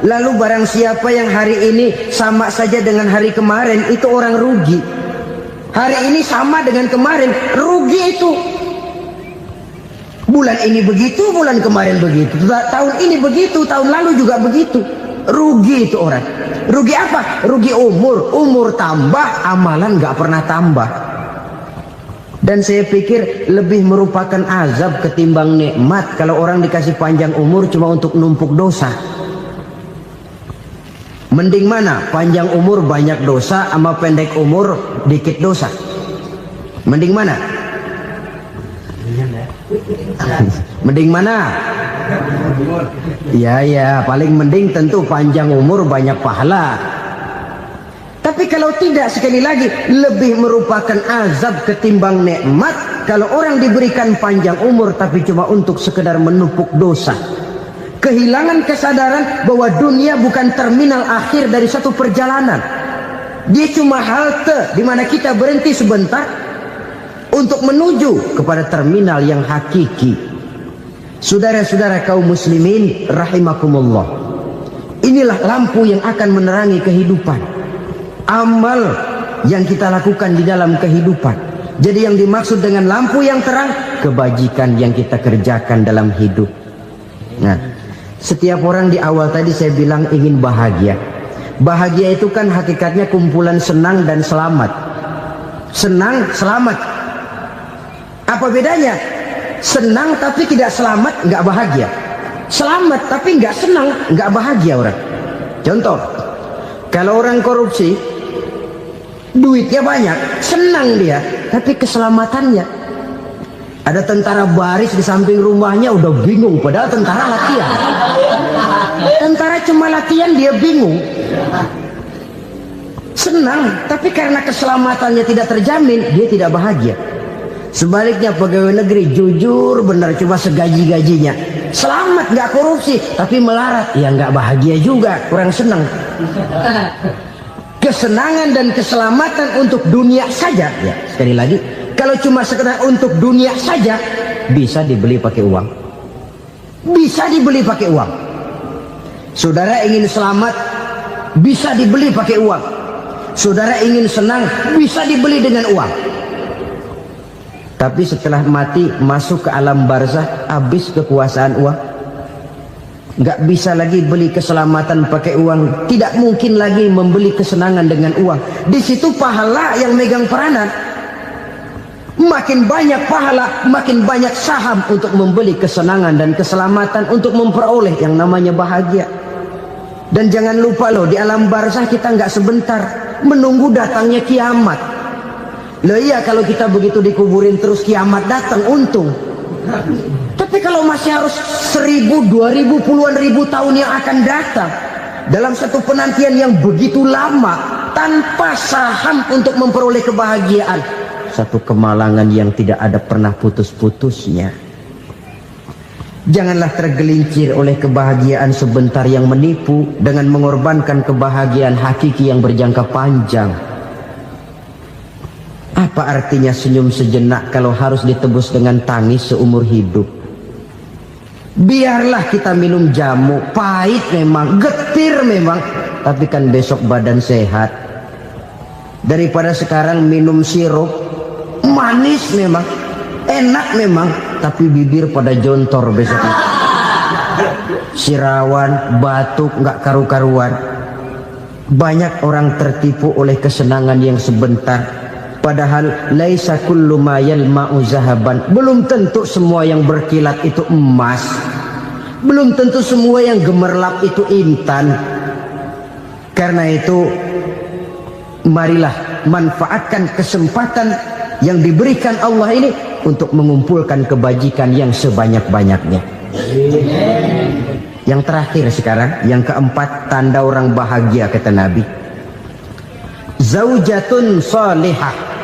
Lalu barang siapa yang hari ini sama saja dengan hari kemarin, itu orang rugi. Hari ini sama dengan kemarin, rugi itu. Bulan ini begitu, bulan kemarin begitu, tahun ini begitu, tahun lalu juga begitu. Rugi itu orang. Rugi apa? Rugi umur. Umur tambah, amalan gak pernah tambah. Dan saya pikir lebih merupakan azab ketimbang nikmat kalau orang dikasih panjang umur cuma untuk numpuk dosa. Mending mana? Panjang umur banyak dosa sama pendek umur dikit dosa? Mending mana? Mending mana? Ya, paling mending tentu panjang umur banyak pahala. Tapi kalau tidak, sekali lagi, lebih merupakan azab ketimbang nikmat kalau orang diberikan panjang umur tapi cuma untuk sekedar menumpuk dosa. Kehilangan kesadaran bahwa dunia bukan terminal akhir dari satu perjalanan. Dia cuma halte di mana kita berhenti sebentar untuk menuju kepada terminal yang hakiki. Saudara-saudara kaum muslimin rahimakumullah. Inilah lampu yang akan menerangi kehidupan. Amal yang kita lakukan di dalam kehidupan. Jadi yang dimaksud dengan lampu yang terang, kebajikan yang kita kerjakan dalam hidup. Nah, setiap orang di awal tadi saya bilang ingin bahagia. Bahagia itu kan hakikatnya kumpulan senang dan selamat. Senang, selamat. Apa bedanya? Senang tapi tidak selamat, nggak bahagia. Selamat tapi nggak senang, nggak bahagia orang. Contoh, kalau orang korupsi, duitnya banyak, senang dia, tapi keselamatannya. Ada tentara baris di samping rumahnya udah bingung, padahal tentara latihan. Tentara cuma latihan, dia bingung. Senang, tapi karena keselamatannya tidak terjamin, dia tidak bahagia. Sebaliknya pegawai negeri jujur benar, cuma segaji-gajinya, selamat, nggak korupsi, tapi melarat, ya nggak bahagia juga, kurang senang. Kesenangan dan keselamatan untuk dunia saja, ya sekali lagi, kalau cuma sekedar untuk dunia saja, bisa dibeli pakai uang, bisa dibeli pakai uang. Saudara ingin selamat, bisa dibeli pakai uang. Saudara ingin senang, bisa dibeli dengan uang. Tapi setelah mati masuk ke alam barzah, habis kekuasaan uang. Nggak bisa lagi beli keselamatan pakai uang. Tidak mungkin lagi membeli kesenangan dengan uang. Di situ pahala yang megang peranan. Makin banyak pahala, makin banyak saham untuk membeli kesenangan dan keselamatan, untuk memperoleh yang namanya bahagia. Dan jangan lupa loh, di alam barzah kita nggak sebentar, menunggu datangnya kiamat. Loh iya, kalau kita begitu dikuburin terus kiamat datang, untung. Tapi kalau masih harus 1000, 2000, puluhan ribu tahun yang akan datang dalam satu penantian yang begitu lama, tanpa saham untuk memperoleh kebahagiaan. Satu kemalangan yang tidak ada pernah putus-putusnya. Janganlah tergelincir oleh kebahagiaan sebentar yang menipu dengan mengorbankan kebahagiaan hakiki yang berjangka panjang. Apa artinya senyum sejenak kalau harus ditebus dengan tangis seumur hidup? Biarlah kita minum jamu, pahit memang, getir memang, tapi kan besok badan sehat. Daripada sekarang minum sirup, manis memang, enak memang, tapi bibir pada jontor besok. Sirawan, batuk, nggak karu-karuan. Banyak orang tertipu oleh kesenangan yang sebentar. Padahal laisa kullu ma yalma'u zahaban. Belum tentu semua yang berkilat itu emas. Belum tentu semua yang gemerlap itu intan. Karena itu marilah manfaatkan kesempatan yang diberikan Allah ini untuk mengumpulkan kebajikan yang sebanyak-banyaknya. Yang terakhir sekarang, yang keempat, tanda orang bahagia kata Nabi. Zaujatun salihah.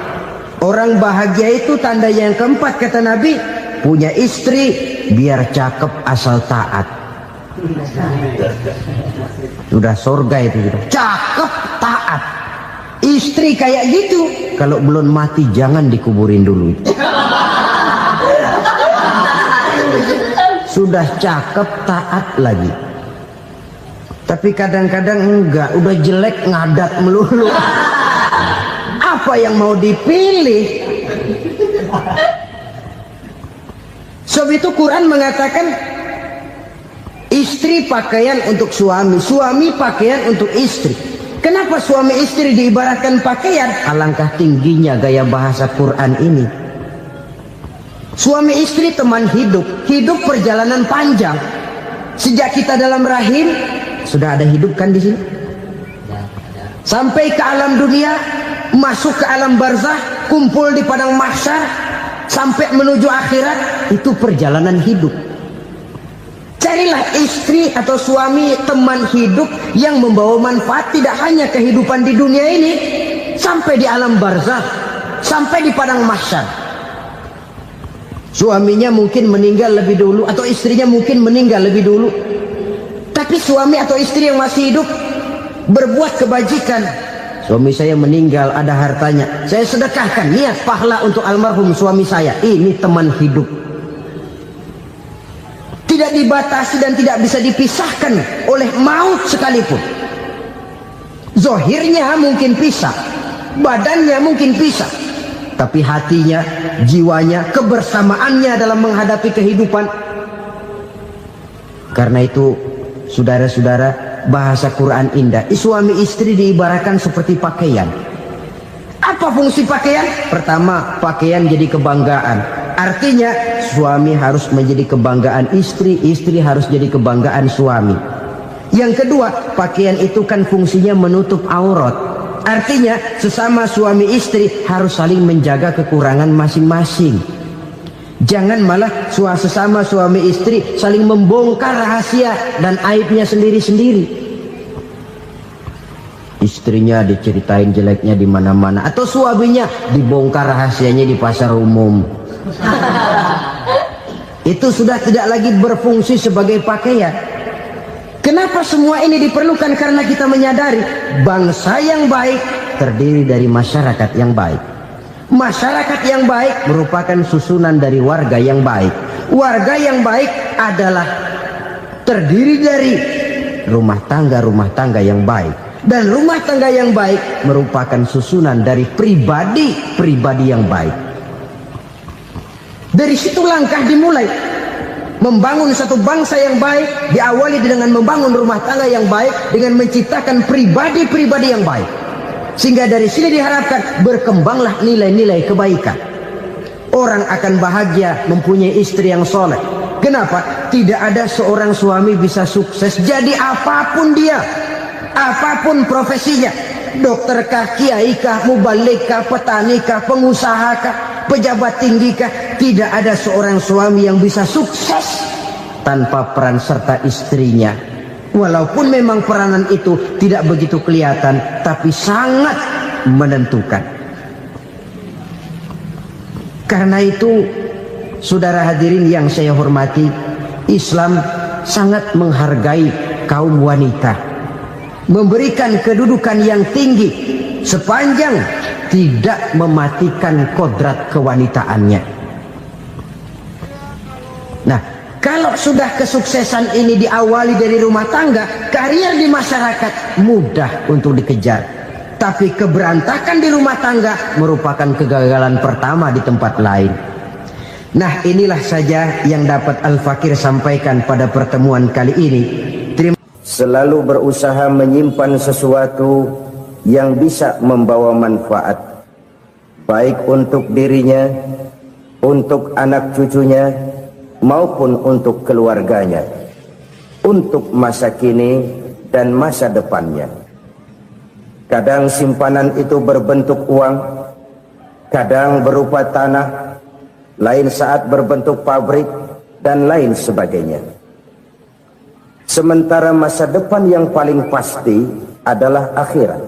Orang bahagia itu tanda yang keempat kata Nabi, punya istri biar cakep asal taat. Sudah surga itu gitu. Cakep taat. Istri kayak gitu kalau belum mati jangan dikuburin dulu. Sudah cakep taat lagi. Tapi kadang-kadang enggak, udah jelek ngadat melulu. Apa yang mau dipilih? Sebab itu Quran mengatakan istri pakaian untuk suami, suami pakaian untuk istri. Kenapa suami istri diibaratkan pakaian? Alangkah tingginya gaya bahasa Quran ini. Suami istri teman hidup, hidup perjalanan panjang. Sejak kita dalam rahim sudah ada hidup kan di sini. Sampai ke alam dunia, masuk ke alam barzah, kumpul di padang mahsyar, sampai menuju akhirat, itu perjalanan hidup. Carilah istri atau suami teman hidup yang membawa manfaat tidak hanya kehidupan di dunia ini, sampai di alam barzah, sampai di padang mahsyar. Suaminya mungkin meninggal lebih dulu atau istrinya mungkin meninggal lebih dulu, tapi suami atau istri yang masih hidup berbuat kebajikan. Suami saya meninggal, ada hartanya, saya sedekahkan, niat pahala untuk almarhum suami saya. Ini teman hidup. Tidak dibatasi dan tidak bisa dipisahkan oleh maut sekalipun. Zohirnya mungkin pisah, badannya mungkin pisah, tapi hatinya, jiwanya, kebersamaannya dalam menghadapi kehidupan. Karena itu, saudara-saudara, bahasa Quran indah. Suami istri diibaratkan seperti pakaian. Apa fungsi pakaian? Pertama, pakaian jadi kebanggaan. Artinya suami harus menjadi kebanggaan istri, istri harus jadi kebanggaan suami. Yang kedua, pakaian itu kan fungsinya menutup aurat. Artinya sesama suami istri harus saling menjaga kekurangan masing-masing. Jangan malah sesama suami istri saling membongkar rahasia dan aibnya sendiri-sendiri. Istrinya diceritain jeleknya di mana-mana, atau suaminya dibongkar rahasianya di pasar umum. Itu sudah tidak lagi berfungsi sebagai pakaian. Kenapa semua ini diperlukan? Karena kita menyadari bangsa yang baik terdiri dari masyarakat yang baik. Masyarakat yang baik merupakan susunan dari warga yang baik. Warga yang baik adalah terdiri dari rumah tangga yang baik. Dan rumah tangga yang baik merupakan susunan dari pribadi yang baik. Dari situ langkah dimulai. Membangun satu bangsa yang baik diawali dengan membangun rumah tangga yang baik, dengan menciptakan pribadi-pribadi yang baik. Sehingga dari sini diharapkan berkembanglah nilai-nilai kebaikan. Orang akan bahagia mempunyai istri yang soleh. Kenapa? Tidak ada seorang suami bisa sukses jadi apapun dia, apapun profesinya. Dokter kah, kiai kah, mubalik kah, petani kah, pengusaha kah, pejabat tinggi kah. Tidak ada seorang suami yang bisa sukses tanpa peran serta istrinya. Walaupun memang peranan itu tidak begitu kelihatan, tapi sangat menentukan. Karena itu, saudara hadirin yang saya hormati, Islam sangat menghargai kaum wanita, memberikan kedudukan yang tinggi sepanjang tidak mematikan kodrat kewanitaannya. Nah, kalau sudah kesuksesan ini diawali dari rumah tangga, karier di masyarakat mudah untuk dikejar. Tapi keberantakan di rumah tangga merupakan kegagalan pertama di tempat lain. Nah, inilah saja yang dapat Al-Fakir sampaikan pada pertemuan kali ini. Selalu berusaha menyimpan sesuatu yang bisa membawa manfaat, baik untuk dirinya, untuk anak cucunya, maupun untuk keluarganya, untuk masa kini dan masa depannya. Kadang simpanan itu berbentuk uang, kadang berupa tanah, lain saat berbentuk pabrik, dan lain sebagainya. Sementara masa depan yang paling pasti adalah akhirat.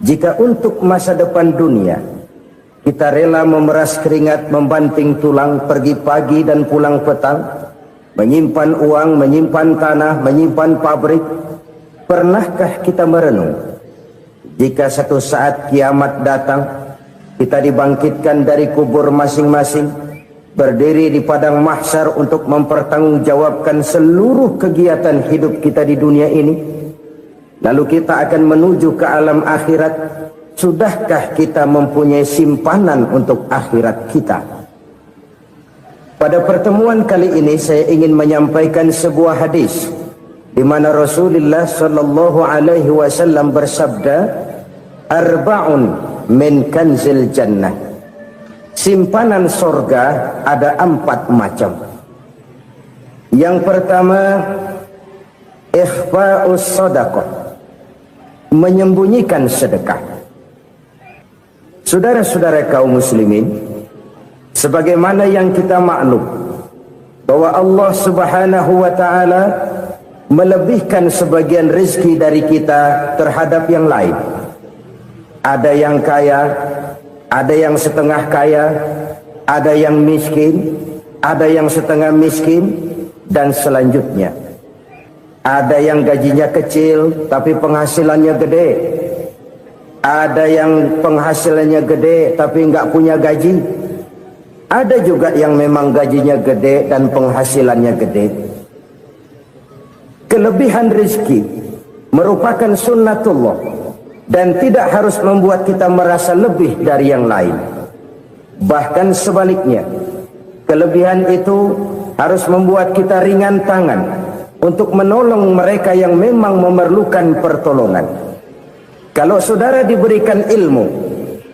Jika untuk masa depan dunia kita rela memeras keringat, membanting tulang, pergi pagi dan pulang petang, menyimpan uang, menyimpan tanah, menyimpan pabrik, pernahkah kita merenung jika satu saat kiamat datang, kita dibangkitkan dari kubur masing-masing, berdiri di padang mahsyar untuk mempertanggungjawabkan seluruh kegiatan hidup kita di dunia ini, lalu kita akan menuju ke alam akhirat. Sudahkah kita mempunyai simpanan untuk akhirat kita? Pada pertemuan kali ini saya ingin menyampaikan sebuah hadis di mana Rasulullah sallallahu alaihi wasallam bersabda, "Arba'un min kanzil jannah." Simpanan sorga ada 4 macam. Yang pertama, ikhfa'us sadaqah, menyembunyikan sedekah. Saudara-saudara kaum muslimin, sebagaimana yang kita maklum bahwa Allah Subhanahu wa taala melebihkan sebagian rezeki dari kita terhadap yang lain. Ada yang kaya, ada yang setengah kaya, ada yang miskin, ada yang setengah miskin, dan selanjutnya. Ada yang gajinya kecil tapi penghasilannya gede. Ada yang penghasilannya gede tapi nggak punya gaji. Ada juga yang memang gajinya gede dan penghasilannya gede. Kelebihan rezeki merupakan sunnatullah dan tidak harus membuat kita merasa lebih dari yang lain. Bahkan sebaliknya, kelebihan itu harus membuat kita ringan tangan untuk menolong mereka yang memang memerlukan pertolongan. Kalau saudara diberikan ilmu,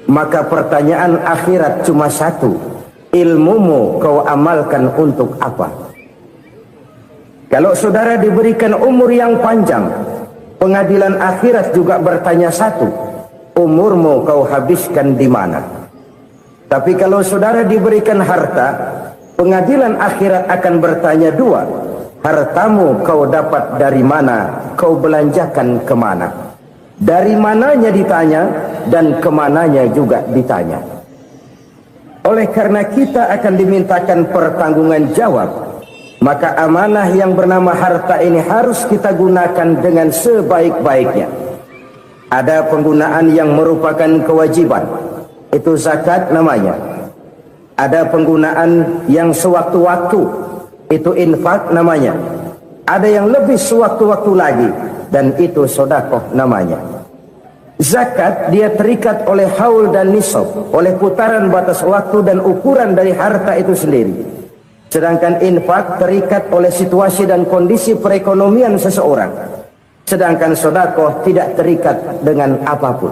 maka pertanyaan akhirat cuma satu: ilmumu kau amalkan untuk apa? Kalau saudara diberikan umur yang panjang, pengadilan akhirat juga bertanya satu: umurmu kau habiskan di mana? Tapi kalau saudara diberikan harta, pengadilan akhirat akan bertanya 2: hartamu kau dapat dari mana? Kau belanjakan kemana? Dari mananya ditanya dan kemananya juga ditanya. Oleh karena kita akan dimintakan pertanggungan jawab, maka amanah yang bernama harta ini harus kita gunakan dengan sebaik-baiknya. Ada penggunaan yang merupakan kewajiban, itu zakat namanya. Ada penggunaan yang sewaktu-waktu, itu infak namanya. Ada yang lebih sewaktu-waktu lagi, dan itu sedekah namanya. Zakat dia terikat oleh haul dan nisab, oleh putaran batas waktu dan ukuran dari harta itu sendiri. Sedangkan infak terikat oleh situasi dan kondisi perekonomian seseorang. Sedangkan sedekah tidak terikat dengan apapun.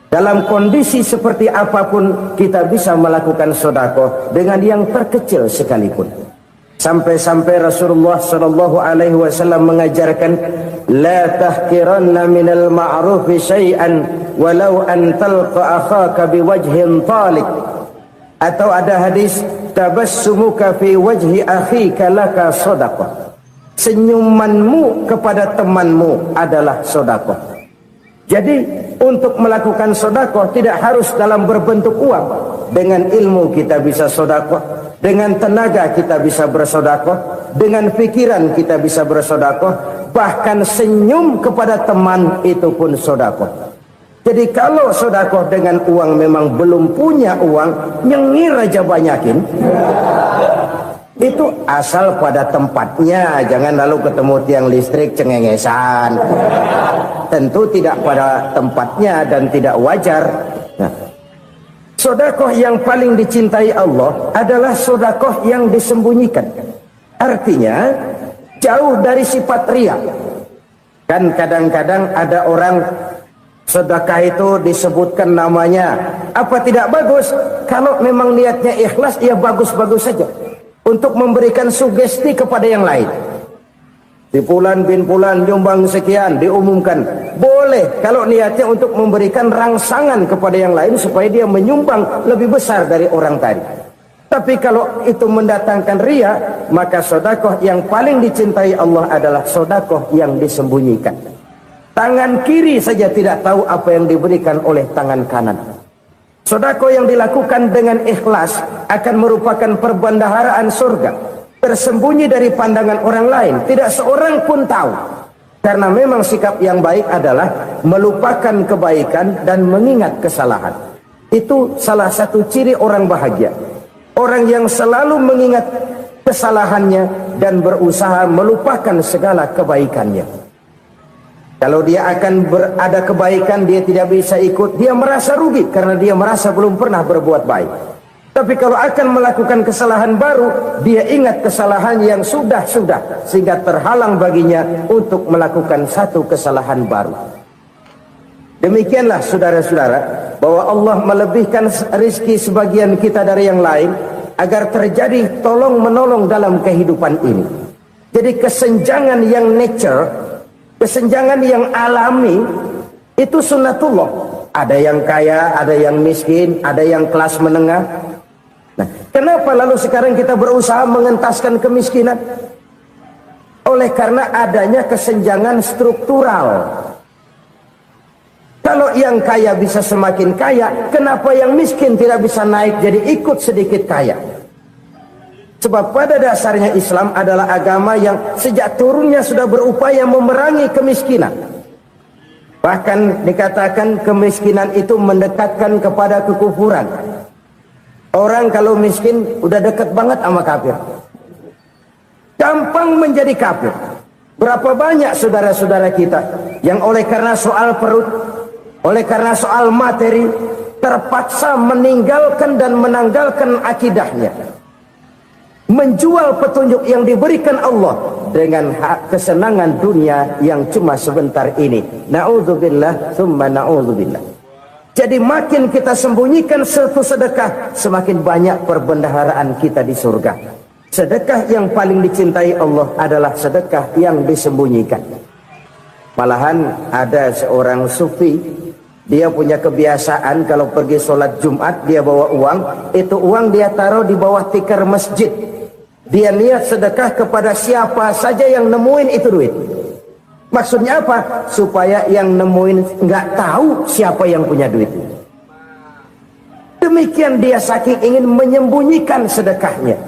Dalam kondisi seperti apapun kita bisa melakukan sedekah dengan yang terkecil sekalipun. Sampai-sampai Rasulullah sallallahu alaihi wasallam mengajarkan, la tahqiranna minal ma'rufi syai'an walau an talqa akhaka biwajhin talik. Atau ada hadis, tabassumuka fi wajhi akhika laka sadaqah. senyumanmu kepada temanmu adalah sedekah. Jadi untuk melakukan sedekah tidak harus dalam berbentuk uang. Dengan ilmu kita bisa sedekah, dengan tenaga kita bisa bersedekah, dengan pikiran kita bisa bersedekah, bahkan senyum kepada teman itu pun sedekah. Jadi kalau sedekah dengan uang memang belum punya uang, nyengir aja banyakin. Itu asal pada tempatnya, jangan lalu ketemu tiang listrik cengengesan. Tentu tidak pada tempatnya dan tidak wajar. Nah, sedekah yang paling dicintai Allah adalah sedekah yang disembunyikan. Artinya jauh dari sifat riya. Kan kadang-kadang ada orang sedekah itu disebutkan namanya, apa tidak bagus? Kalau memang niatnya ikhlas, ya bagus-bagus saja. Untuk memberikan sugesti kepada yang lain. Si Fulan bin Fulan nyumbang sekian, diumumkan. Boleh kalau niatnya untuk memberikan rangsangan kepada yang lain supaya dia menyumbang lebih besar dari orang tadi. Tapi kalau itu mendatangkan riya, maka sedekah yang paling dicintai Allah adalah sedekah yang disembunyikan. Tangan kiri saja tidak tahu apa yang diberikan oleh tangan kanan. Sedekah yang dilakukan dengan ikhlas akan merupakan perbendaharaan surga, tersembunyi dari pandangan orang lain, tidak seorang pun tahu. Karena memang sikap yang baik adalah melupakan kebaikan dan mengingat kesalahan. Itu salah satu ciri orang bahagia. Orang yang selalu mengingat kesalahannya dan berusaha melupakan segala kebaikannya. Kalau dia akan ada kebaikan, dia tidak bisa ikut, dia merasa rugi karena dia merasa belum pernah berbuat baik. Tapi kalau akan melakukan kesalahan baru, dia ingat kesalahan yang sudah-sudah, sehingga terhalang baginya untuk melakukan satu kesalahan baru. Demikianlah saudara-saudara, bahwa Allah melebihkan rizki sebagian kita dari yang lain, agar terjadi tolong-menolong dalam kehidupan ini. Jadi kesenjangan yang nature, kesenjangan yang alami, itu sunnatullah. Ada yang kaya, ada yang miskin, ada yang kelas menengah. Nah, kenapa lalu sekarang kita berusaha mengentaskan kemiskinan? Oleh karena adanya kesenjangan struktural. Kalau yang kaya bisa semakin kaya, kenapa yang miskin tidak bisa naik jadi ikut sedikit kaya? Sebab pada dasarnya Islam adalah agama yang sejak turunnya sudah berupaya memerangi kemiskinan. Bahkan dikatakan kemiskinan itu mendekatkan kepada kekufuran. Orang kalau miskin udah dekat banget sama kafir. Gampang menjadi kafir. Berapa banyak saudara-saudara kita yang oleh karena soal perut, oleh karena soal materi, terpaksa meninggalkan dan menanggalkan akidahnya. Menjual petunjuk yang diberikan Allah dengan hak kesenangan dunia yang cuma sebentar ini. Na'udzubillah, thumma na'udzubillah. Jadi makin kita sembunyikan satu sedekah, semakin banyak perbendaharaan kita di surga. Sedekah yang paling dicintai Allah adalah sedekah yang disembunyikan. Malahan ada seorang sufi, dia punya kebiasaan kalau pergi sholat Jumat dia bawa uang, itu uang dia taruh di bawah tikar masjid. Dia niat sedekah kepada siapa saja yang nemuin itu duit. Maksudnya apa? Supaya yang nemuin nggak tahu siapa yang punya duit. Demikian dia saking ingin menyembunyikan sedekahnya.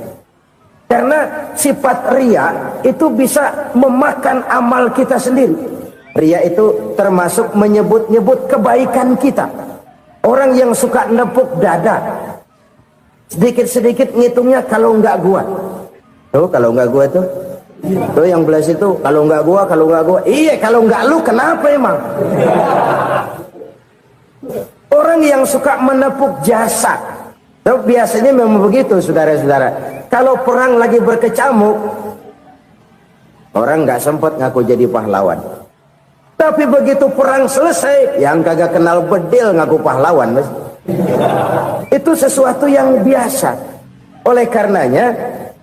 Karena sifat riya itu bisa memakan amal kita sendiri. Riya itu termasuk menyebut-nyebut kebaikan kita. Orang yang suka nepuk dada, sedikit-sedikit ngitungnya kalau nggak gua. Tuh kalau nggak gua tuh. Tuh yang belas itu kalau nggak gua, kalau nggak gua. Iya kalau nggak lu kenapa emang? Orang yang suka menepuk jasa. Tuh biasanya memang begitu saudara-saudara. Kalau perang lagi berkecamuk, orang nggak sempat ngaku jadi pahlawan. Tapi begitu perang selesai, yang kagak kenal bedil ngaku pahlawan. Itu sesuatu yang biasa. Oleh karenanya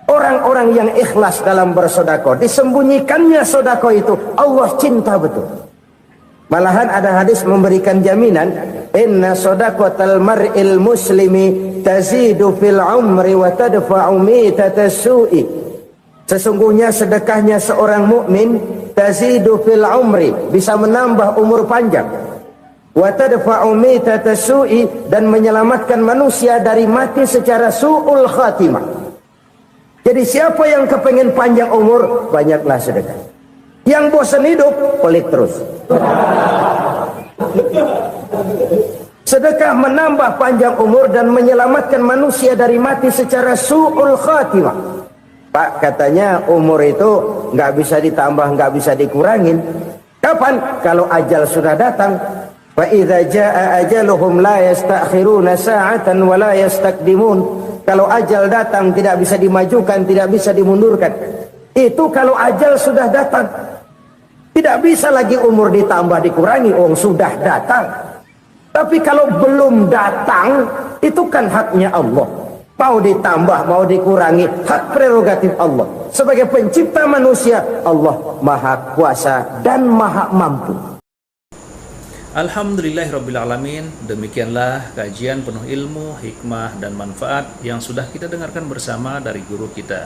orang-orang yang ikhlas dalam bersedekah, disembunyikannya sedekah itu Allah cinta betul. Malahan ada hadis memberikan jaminan, inna shadaqatal mar'il muslimi tazidu fil umri wa tadfa'u mitatas su'i. Sesungguhnya sedekahnya seorang mukmin tazidu fil umri, bisa menambah umur panjang. Wa tadfa'u mitata su'i, dan menyelamatkan manusia dari mati secara su'ul khatimah. Jadi siapa yang kepengen panjang umur, banyaklah sedekah. Yang bosan hidup, pelit terus. Sedekah menambah panjang umur dan menyelamatkan manusia dari mati secara su'ul khatimah. Pak, katanya umur itu nggak bisa ditambah, nggak bisa dikurangin. Kapan? Kalau ajal sudah datang. Fa idza jaa ajaluhum la yastakhiruna sa'atan wa la yastaqdimun. Kalau ajal datang tidak bisa dimajukan, tidak bisa dimundurkan. Itu kalau ajal sudah datang. Tidak bisa lagi umur ditambah dikurangi, sudah datang. Tapi kalau belum datang, itu kan haknya Allah. Mau ditambah, mau dikurangi, hak prerogatif Allah. Sebagai pencipta manusia, Allah maha kuasa dan maha mampu. Alhamdulillahirrabbilalamin. Demikianlah kajian penuh ilmu, hikmah, dan manfaat yang sudah kita dengarkan bersama dari guru kita.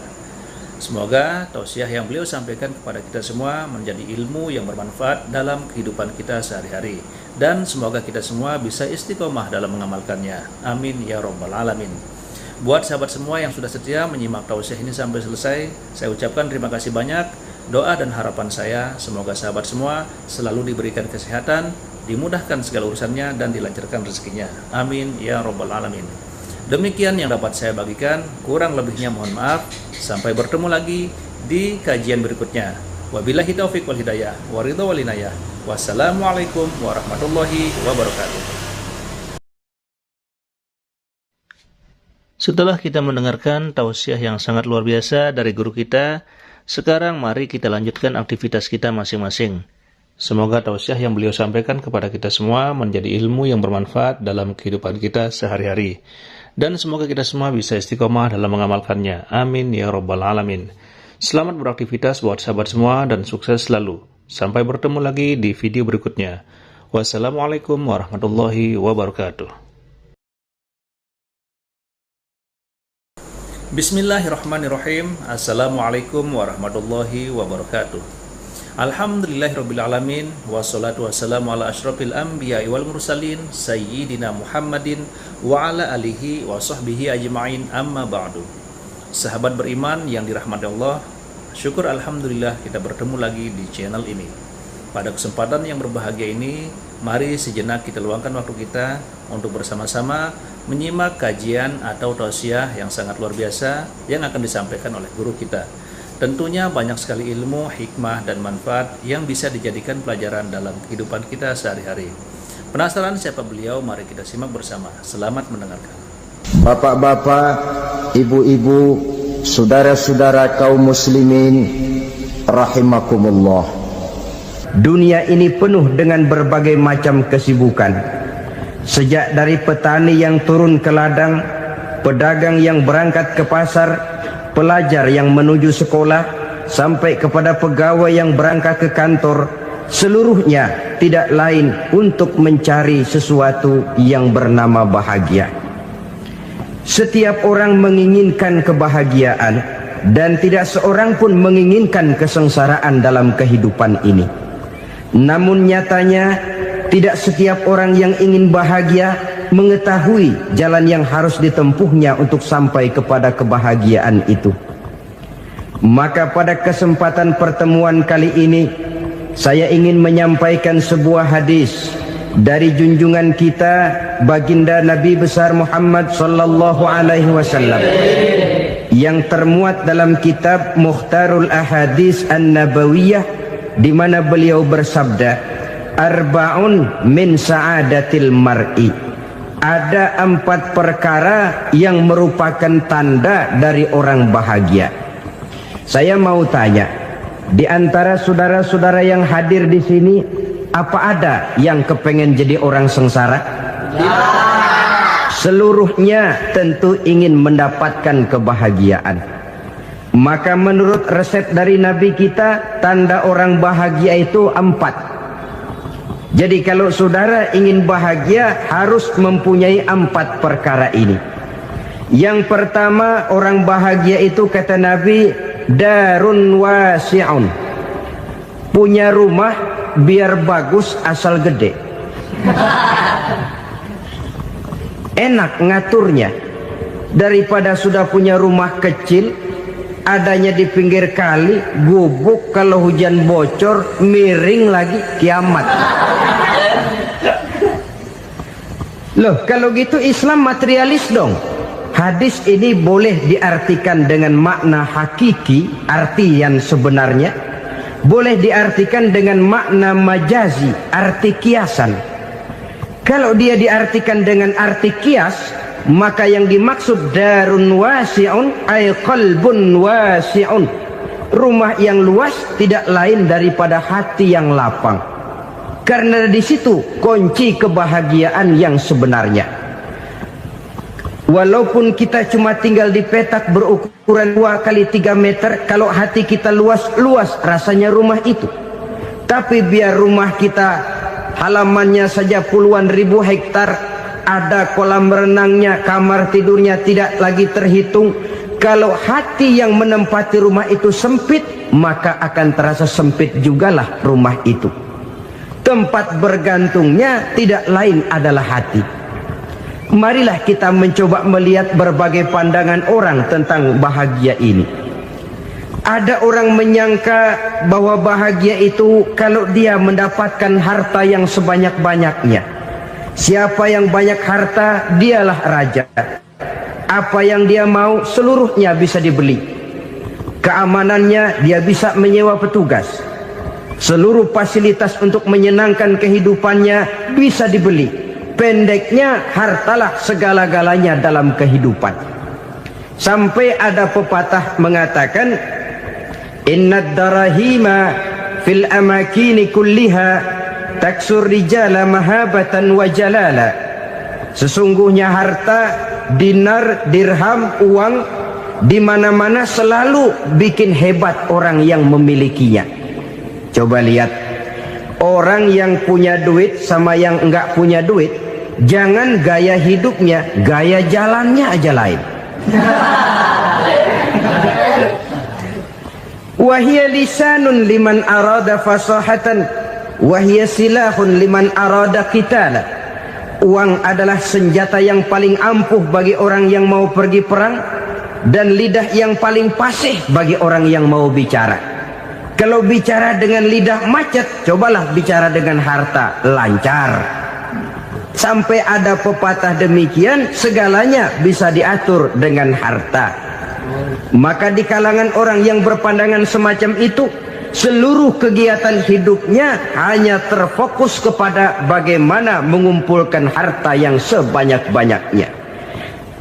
Semoga tausiah yang beliau sampaikan kepada kita semua menjadi ilmu yang bermanfaat dalam kehidupan kita sehari-hari. Dan semoga kita semua bisa istiqomah dalam mengamalkannya. Amin ya rabbal alamin. Buat sahabat semua yang sudah setia menyimak tausiah ini sampai selesai, saya ucapkan terima kasih banyak. Doa dan harapan saya, semoga sahabat semua selalu diberikan kesehatan, dimudahkan segala urusannya, dan dilancarkan rezekinya. Amin ya rabbal alamin. Demikian yang dapat saya bagikan, kurang lebihnya mohon maaf. Sampai bertemu lagi di kajian berikutnya. Wabillahi taufiq wal hidayah, waridho wal inayah. Wassalamualaikum warahmatullahi wabarakatuh. Setelah kita mendengarkan tausiah yang sangat luar biasa dari guru kita, sekarang mari kita lanjutkan aktivitas kita masing-masing. Semoga tausiah yang beliau sampaikan kepada kita semua menjadi ilmu yang bermanfaat dalam kehidupan kita sehari-hari. Dan semoga kita semua bisa istiqomah dalam mengamalkannya. Amin ya rabbal alamin. Selamat beraktivitas buat sahabat semua dan sukses selalu. Sampai bertemu lagi di video berikutnya. Wassalamualaikum warahmatullahi wabarakatuh. Bismillahirrahmanirrahim. Assalamualaikum warahmatullahi wabarakatuh. Alhamdulillahirrabbilalamin. Wassalatu wassalamu ala ashrafil anbiya wal mursalin Sayyidina Muhammadin wa ala alihi wa sahbihi ajma'in, amma ba'du. Sahabat beriman yang dirahmati Allah, syukur alhamdulillah kita bertemu lagi di channel ini. Pada kesempatan yang berbahagia ini, mari sejenak kita luangkan waktu kita untuk bersama-sama menyimak kajian atau tausiah yang sangat luar biasa yang akan disampaikan oleh guru kita. Tentunya banyak sekali ilmu, hikmah, dan manfaat yang bisa dijadikan pelajaran dalam kehidupan kita sehari-hari. Penasaran siapa beliau? Mari kita simak bersama. Selamat mendengarkan. Bapak-bapak, ibu-ibu, saudara-saudara kaum muslimin, rahimakumullah. Dunia ini penuh dengan berbagai macam kesibukan. Sejak dari petani yang turun ke ladang, pedagang yang berangkat ke pasar, pelajar yang menuju sekolah, sampai kepada pegawai yang berangkat ke kantor, seluruhnya tidak lain untuk mencari sesuatu yang bernama bahagia. Setiap orang menginginkan kebahagiaan, dan tidak seorang pun menginginkan kesengsaraan dalam kehidupan ini. Namun nyatanya, tidak setiap orang yang ingin bahagia mengetahui jalan yang harus ditempuhnya untuk sampai kepada kebahagiaan itu. Maka pada kesempatan pertemuan kali ini, saya ingin menyampaikan sebuah hadis dari junjungan kita baginda Nabi besar Muhammad sallallahu alaihi wasallam yang termuat dalam kitab Mukhtarul Ahadits An-Nabawiyah, di mana beliau bersabda, arba'un min sa'adatil mar'i. Ada 4 perkara yang merupakan tanda dari orang bahagia. Saya mau tanya, di antara saudara-saudara yang hadir di sini, apa ada yang kepengen jadi orang sengsara? Ya. Seluruhnya tentu ingin mendapatkan kebahagiaan. Maka menurut resep dari Nabi kita, tanda orang bahagia itu 4. Jadi kalau saudara ingin bahagia, harus mempunyai 4 perkara ini. Yang pertama, orang bahagia itu kata Nabi, darun wasi'un. Punya rumah biar bagus asal gede. Enak ngaturnya daripada sudah punya rumah kecil adanya di pinggir kali, gubuk, kalau hujan bocor miring lagi, kiamat. Loh, kalau gitu Islam materialis dong. Hadis ini boleh diartikan dengan makna hakiki, arti yang sebenarnya, boleh diartikan dengan makna majazi, arti kiasan. Kalau dia diartikan dengan arti kias, maka yang dimaksud darun wasi'un ay qalbun wasi'un. Rumah yang luas tidak lain daripada hati yang lapang. Karena di situ kunci kebahagiaan yang sebenarnya. Walaupun kita cuma tinggal di petak berukuran 2 kali 3 meter, kalau hati kita luas-luas rasanya rumah itu. Tapi biar rumah kita halamannya saja puluhan ribu hektar, ada kolam renangnya, kamar tidurnya tidak lagi terhitung. Kalau hati yang menempati rumah itu sempit, maka akan terasa sempit jugalah rumah itu. Tempat bergantungnya tidak lain adalah hati. Marilah kita mencoba melihat berbagai pandangan orang tentang bahagia ini. Ada orang menyangka bahwa bahagia itu kalau dia mendapatkan harta yang sebanyak-banyaknya. Siapa yang banyak harta, dialah raja. Apa yang dia mau seluruhnya bisa dibeli. Keamanannya dia bisa menyewa petugas. Seluruh fasilitas untuk menyenangkan kehidupannya bisa dibeli. Pendeknya, hartalah segala-galanya dalam kehidupan. Sampai ada pepatah mengatakan, innad darahima fil amakini kulliha taksur rijala mahabatan wa jalala. Sesungguhnya harta, dinar, dirham, uang di mana-mana selalu bikin hebat orang yang memilikinya. Coba lihat, orang yang punya duit sama yang enggak punya duit, jangan gaya hidupnya, gaya jalannya aja lain. Wahia lisanun liman arada fasahatan, wahia silahun liman arada qitala. Uang adalah senjata yang paling ampuh bagi orang yang mau pergi perang, dan lidah yang paling fasih bagi orang yang mau bicara. Kalau bicara dengan lidah macet, cobalah bicara dengan harta, lancar. Sampai ada pepatah demikian, segalanya bisa diatur dengan harta. Maka di kalangan orang yang berpandangan semacam itu, seluruh kegiatan hidupnya hanya terfokus kepada bagaimana mengumpulkan harta yang sebanyak-banyaknya.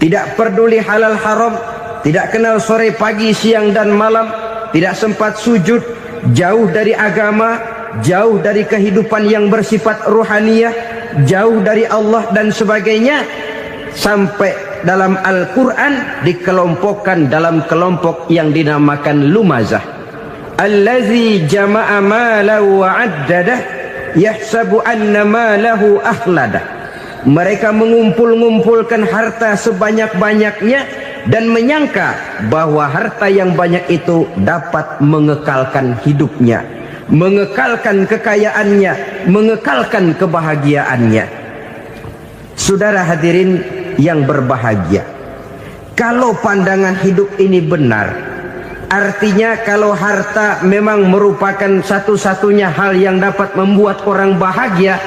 Tidak peduli halal haram, tidak kenal sore pagi siang dan malam, tidak sempat sujud, jauh dari agama, jauh dari kehidupan yang bersifat ruhaniyah, jauh dari Allah dan sebagainya. Sampai dalam Al-Quran dikelompokkan dalam kelompok yang dinamakan lumazah. Allazi jama'a malahu wa'addadah yahsabu anna malahu akhladah. Mereka mengumpul-ngumpulkan harta sebanyak-banyaknya dan menyangka bahwa harta yang banyak itu dapat mengekalkan hidupnya, mengekalkan kekayaannya, mengekalkan kebahagiaannya. Saudara hadirin yang berbahagia, kalau pandangan hidup ini benar, artinya kalau harta memang merupakan satu-satunya hal yang dapat membuat orang bahagia,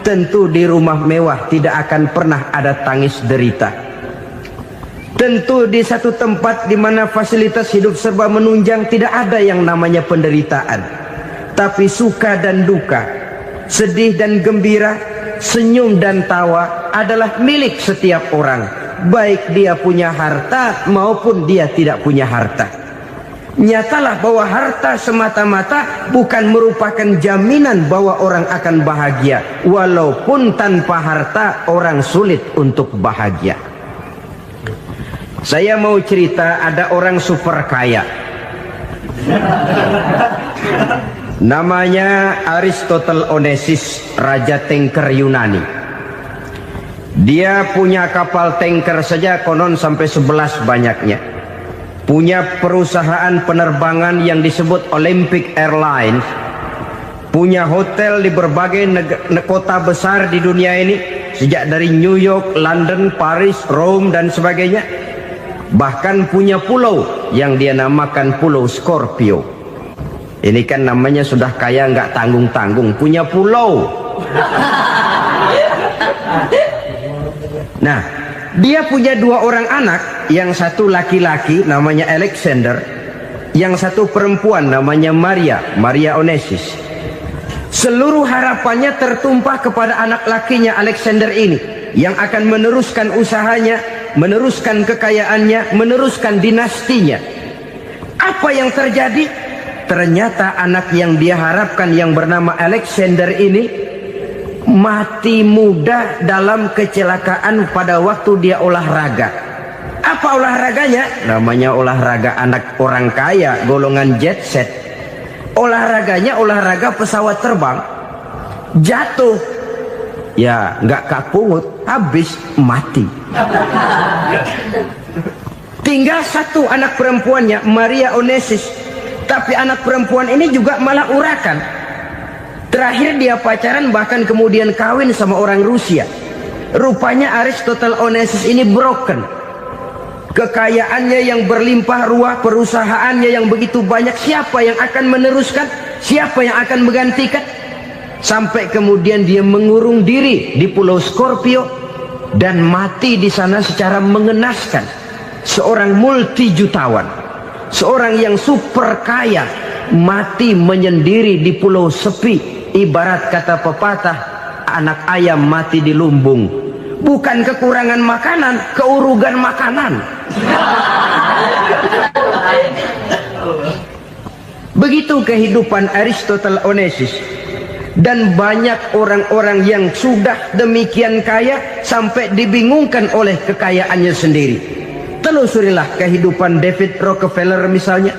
tentu di rumah mewah tidak akan pernah ada tangis derita. Tentu di satu tempat di mana fasilitas hidup serba menunjang tidak ada yang namanya penderitaan. Tapi suka dan duka, sedih dan gembira, senyum dan tawa adalah milik setiap orang, baik dia punya harta maupun dia tidak punya harta. Nyatalah bahwa harta semata-mata bukan merupakan jaminan bahwa orang akan bahagia. Walaupun tanpa harta orang sulit untuk bahagia. Saya mau cerita, ada orang super kaya. Namanya Aristotle Onesimus, raja tanker Yunani. Dia punya kapal tanker saja konon sampai 11 banyaknya. punya perusahaan penerbangan yang disebut Olympic Airlines, punya hotel di berbagai kota besar di dunia ini, sejak dari New York, London, Paris, Rome dan sebagainya. Bahkan punya pulau yang dia namakan Pulau Scorpio. Ini kan namanya sudah kaya nggak tanggung-tanggung, punya pulau. Nah, dia punya 2 orang anak, yang satu laki-laki namanya Alexander, yang satu perempuan namanya Maria Onassis. Seluruh harapannya tertumpah kepada anak lakinya Alexander ini, yang akan meneruskan usahanya, meneruskan kekayaannya, meneruskan dinastinya. Apa yang terjadi? Ternyata anak yang dia harapkan yang bernama Alexander ini mati muda dalam kecelakaan pada waktu dia olahraga. Apa olahraganya? Namanya olahraga anak orang kaya, golongan jet set. Olahraganya olahraga pesawat terbang. Jatuh, ya nggak kapungut, habis mati. Tinggal satu anak perempuannya, Maria Onassis. Tapi anak perempuan ini juga malah urakan. Terakhir dia pacaran, bahkan kemudian kawin sama orang Rusia. Rupanya Aristotle Onassis ini broken. Kekayaannya yang berlimpah ruah, perusahaannya yang begitu banyak, siapa yang akan meneruskan? Siapa yang akan menggantikan? Sampai kemudian dia mengurung diri di Pulau Scorpio dan mati di sana secara mengenaskan. Seorang multi jutawan, seorang yang super kaya, mati menyendiri di pulau sepi. Ibarat kata pepatah, anak ayam mati di lumbung. Bukan kekurangan makanan, keurugan makanan. Begitu kehidupan Aristotle Onassis. Dan banyak orang-orang yang sudah demikian kaya sampai dibingungkan oleh kekayaannya sendiri. Telusurilah kehidupan David Rockefeller misalnya,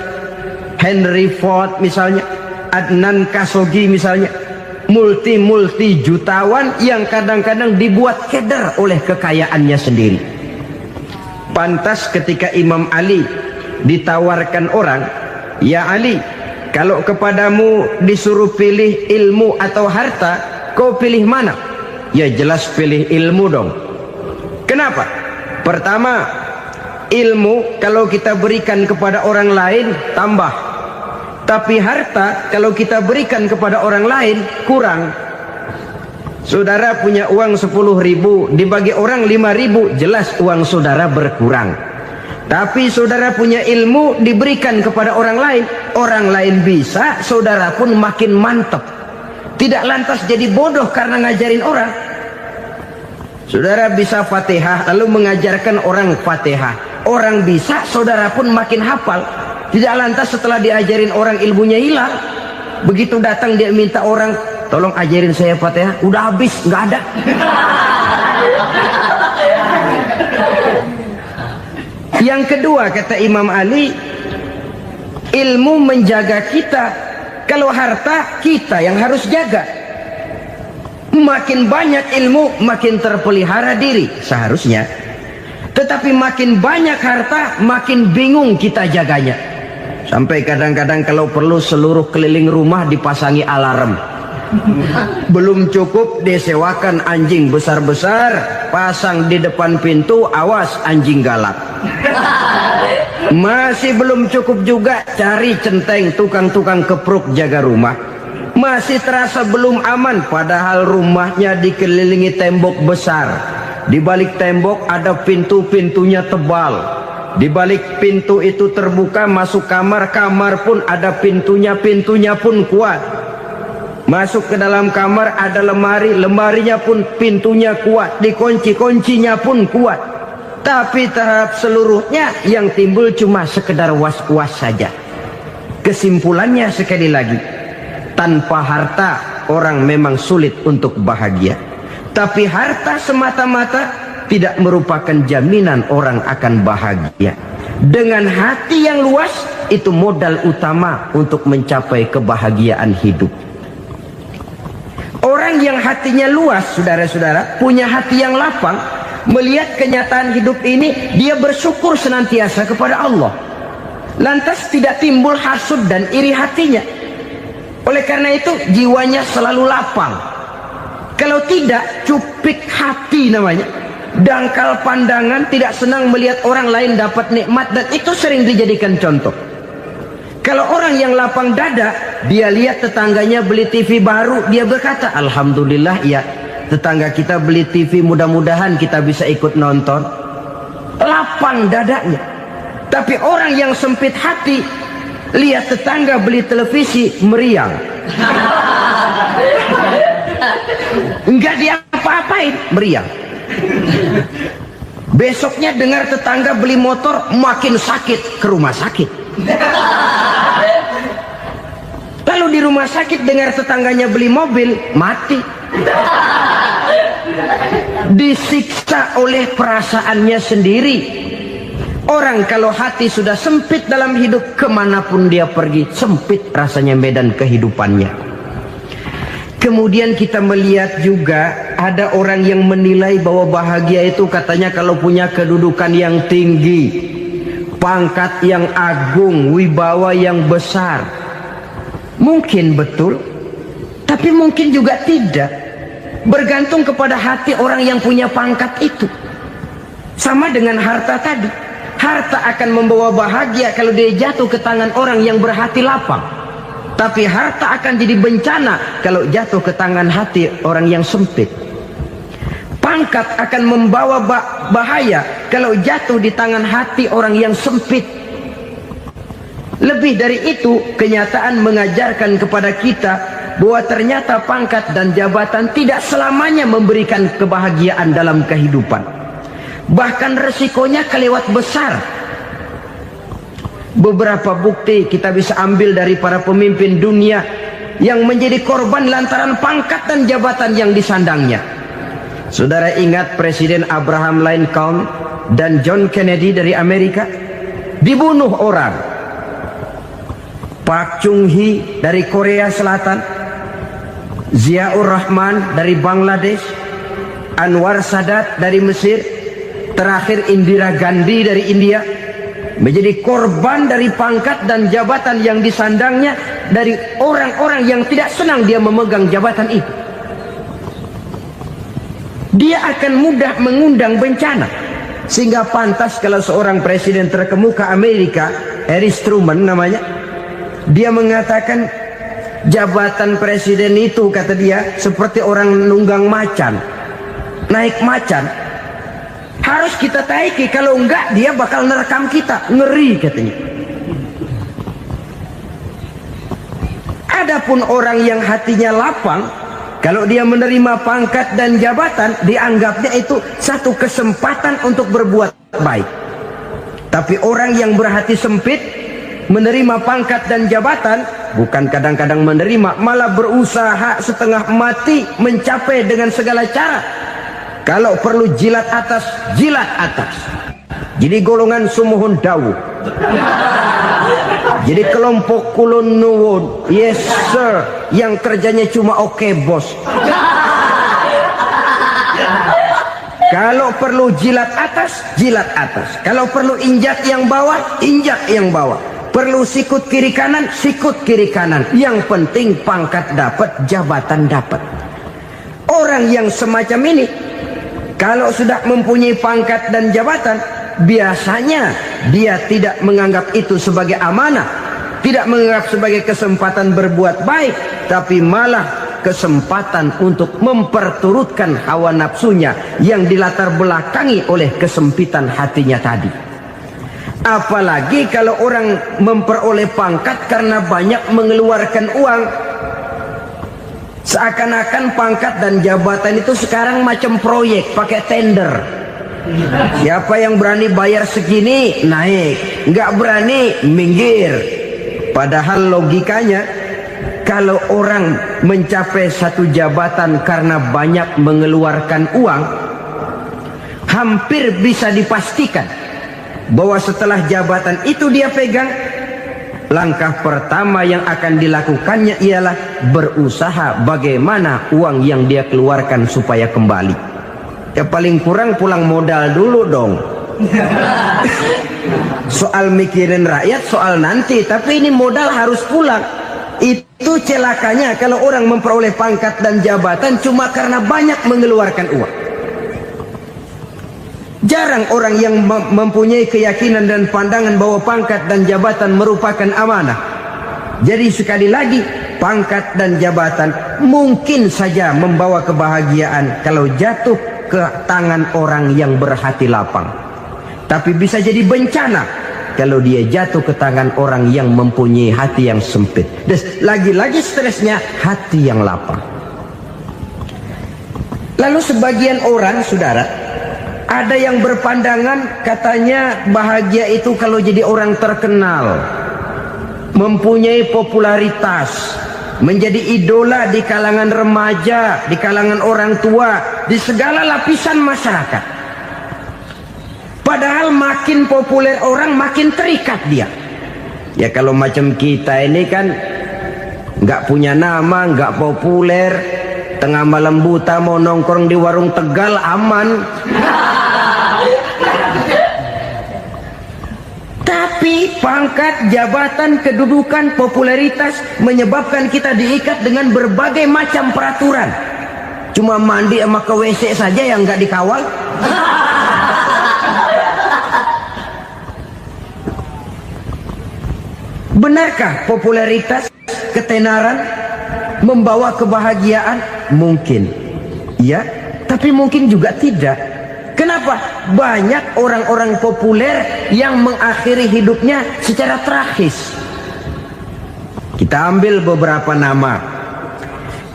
Henry Ford misalnya, Adnan Khashoggi misalnya. Multi jutawan yang kadang-kadang dibuat keder oleh kekayaannya sendiri. Pantas ketika Imam Ali ditawarkan orang, "Ya Ali, kalau kepadamu disuruh pilih ilmu atau harta, kau pilih mana?" Ya jelas pilih ilmu dong. Kenapa? Pertama, ilmu kalau kita berikan kepada orang lain tambah. Tapi harta kalau kita berikan kepada orang lain kurang. Saudara punya uang 10.000, dibagi orang 5.000, jelas uang saudara berkurang. Tapi saudara punya ilmu, diberikan kepada orang lain bisa, saudara pun makin mantap. Tidak lantas jadi bodoh karena ngajarin orang. Saudara bisa Fatihah lalu mengajarkan orang Fatihah, orang bisa, saudara pun makin hafal. Tidak lantas setelah diajarin orang ilmunya hilang. Begitu datang dia minta orang, "Tolong ajarin saya Fatihah," udah habis, nggak ada. Yang kedua kata Imam Ali, ilmu menjaga kita. Kalau harta kita yang harus jaga. Makin banyak ilmu makin terpelihara diri seharusnya. Tetapi makin banyak harta makin bingung kita jaganya. Sampai kadang-kadang kalau perlu seluruh keliling rumah dipasangi alarm. Belum cukup disewakan anjing besar-besar, pasang di depan pintu, awas anjing galak. Masih belum cukup juga, cari centeng tukang-tukang kepruk jaga rumah. Masih terasa belum aman, padahal rumahnya dikelilingi tembok besar. Di balik tembok ada pintu-pintunya tebal. Di balik pintu itu terbuka masuk kamar, kamar pun ada pintunya, pintunya pun kuat. Masuk ke dalam kamar ada lemari, lemarinya pun pintunya kuat, dikunci, kuncinya pun kuat. Tapi terhadap seluruhnya yang timbul cuma sekedar was-was saja. Kesimpulannya sekali lagi, tanpa harta orang memang sulit untuk bahagia. Tapi harta semata-mata tidak merupakan jaminan orang akan bahagia. Dengan hati yang luas, itu modal utama untuk mencapai kebahagiaan hidup. Orang yang hatinya luas, saudara-saudara, punya hati yang lapang, melihat kenyataan hidup ini, dia bersyukur senantiasa kepada Allah. lantas tidak timbul hasud dan iri hatinya. Oleh karena itu jiwanya selalu lapang. Kalau tidak, cupik hati namanya, dangkal pandangan, tidak senang melihat orang lain dapat nikmat, dan itu sering dijadikan contoh. Kalau orang yang lapang dada, dia lihat tetangganya beli TV baru, dia berkata, alhamdulillah ya, tetangga kita beli TV, mudah-mudahan kita bisa ikut nonton. Lapang dadanya. Tapi orang yang sempit hati, lihat tetangga beli televisi, meriang. Enggak diapa-apain, meriang. Besoknya dengar tetangga beli motor, makin sakit, ke rumah sakit. Lalu di rumah sakit dengar tetangganya beli mobil, mati. Disiksa oleh perasaannya sendiri. Orang kalau hati sudah sempit dalam hidup, kemanapun dia pergi, sempit rasanya medan kehidupannya. Kemudian kita melihat juga ada orang yang menilai bahwa bahagia itu katanya kalau punya kedudukan yang tinggi, pangkat yang agung, wibawa yang besar. Mungkin betul, tapi mungkin juga tidak. Bergantung kepada hati orang yang punya pangkat itu. Sama dengan harta tadi. Harta akan membawa bahagia kalau dia jatuh ke tangan orang yang berhati lapang. Tapi harta akan jadi bencana kalau jatuh ke tangan hati orang yang sempit. Pangkat akan membawa bahaya kalau jatuh di tangan hati orang yang sempit. Lebih dari itu, kenyataan mengajarkan kepada kita bahwa ternyata pangkat dan jabatan tidak selamanya memberikan kebahagiaan dalam kehidupan. Bahkan resikonya kelewat besar. Beberapa bukti kita bisa ambil dari para pemimpin dunia yang menjadi korban lantaran pangkat dan jabatan yang disandangnya. Saudara ingat Presiden Abraham Lincoln dan John Kennedy dari Amerika? Dibunuh orang. Park Chung-hee dari Korea Selatan, Ziaur Rahman dari Bangladesh, Anwar Sadat dari Mesir, terakhir Indira Gandhi dari India, menjadi korban dari pangkat dan jabatan yang disandangnya dari orang-orang yang tidak senang dia memegang jabatan itu. Dia akan mudah mengundang bencana. Sehingga pantas kalau seorang presiden terkemuka Amerika, Harry Truman namanya, dia mengatakan jabatan presiden itu, kata dia, seperti orang nunggang macan, naik macan. Harus kita taiki, kalau enggak dia bakal nerekam kita, ngeri katanya. Adapun orang yang hatinya lapang, kalau dia menerima pangkat dan jabatan, dianggapnya itu satu kesempatan untuk berbuat baik. Tapi orang yang berhati sempit, menerima pangkat dan jabatan, bukan kadang-kadang menerima, malah berusaha setengah mati mencapai dengan segala cara. Kalau perlu jilat atas, jilat atas. Jadi golongan sumuhun dawuh. Jadi kelompok kulon nuwun, yes sir, yang kerjanya cuma oke bos. Kalau perlu jilat atas, jilat atas. Kalau perlu injak yang bawah, injak yang bawah. Perlu sikut kiri kanan, sikut kiri kanan. Yang penting pangkat dapat, jabatan dapat. Orang yang semacam ini, kalau sudah mempunyai pangkat dan jabatan, biasanya dia tidak menganggap itu sebagai amanah, tidak menganggap sebagai kesempatan berbuat baik, tapi malah kesempatan untuk memperturutkan hawa nafsunya yang dilatar belakangi oleh kesempitan hatinya tadi. Apalagi kalau orang memperoleh pangkat karena banyak mengeluarkan uang. Seakan-akan pangkat dan jabatan itu sekarang macam proyek, pakai tender. Siapa yang berani bayar segini, naik. Nggak berani, minggir. Padahal logikanya, kalau orang mencapai satu jabatan karena banyak mengeluarkan uang, hampir bisa dipastikan bahwa setelah jabatan itu dia pegang, langkah pertama yang akan dilakukannya ialah berusaha bagaimana uang yang dia keluarkan supaya kembali. Ya paling kurang pulang modal dulu dong. Soal mikirin rakyat, soal nanti, tapi ini modal harus pulang. Itu celakanya kalau orang memperoleh pangkat dan jabatan cuma karena banyak mengeluarkan uang. Jarang orang yang mempunyai keyakinan dan pandangan bahwa pangkat dan jabatan merupakan amanah. Jadi sekali lagi, pangkat dan jabatan mungkin saja membawa kebahagiaan kalau jatuh ke tangan orang yang berhati lapang. Tapi bisa jadi bencana kalau dia jatuh ke tangan orang yang mempunyai hati yang sempit. Dan lagi-lagi stresnya hati yang lapang. Lalu sebagian orang, saudara, ada yang berpandangan katanya bahagia itu kalau jadi orang terkenal, mempunyai popularitas, menjadi idola di kalangan remaja, di kalangan orang tua, di segala lapisan masyarakat. Padahal makin populer orang makin terikat dia. Ya kalau macam kita ini kan nggak punya nama, nggak populer, tengah malam buta mau nongkrong di warung Tegal aman. Tapi pangkat, jabatan, kedudukan, popularitas menyebabkan kita diikat dengan berbagai macam peraturan. Cuma mandi sama ke WC saja yang nggak dikawal. Benarkah popularitas, ketenaran membawa kebahagiaan? Mungkin, ya, tapi mungkin juga tidak. Kenapa? Banyak orang-orang populer yang mengakhiri hidupnya secara tragis. Kita ambil beberapa nama.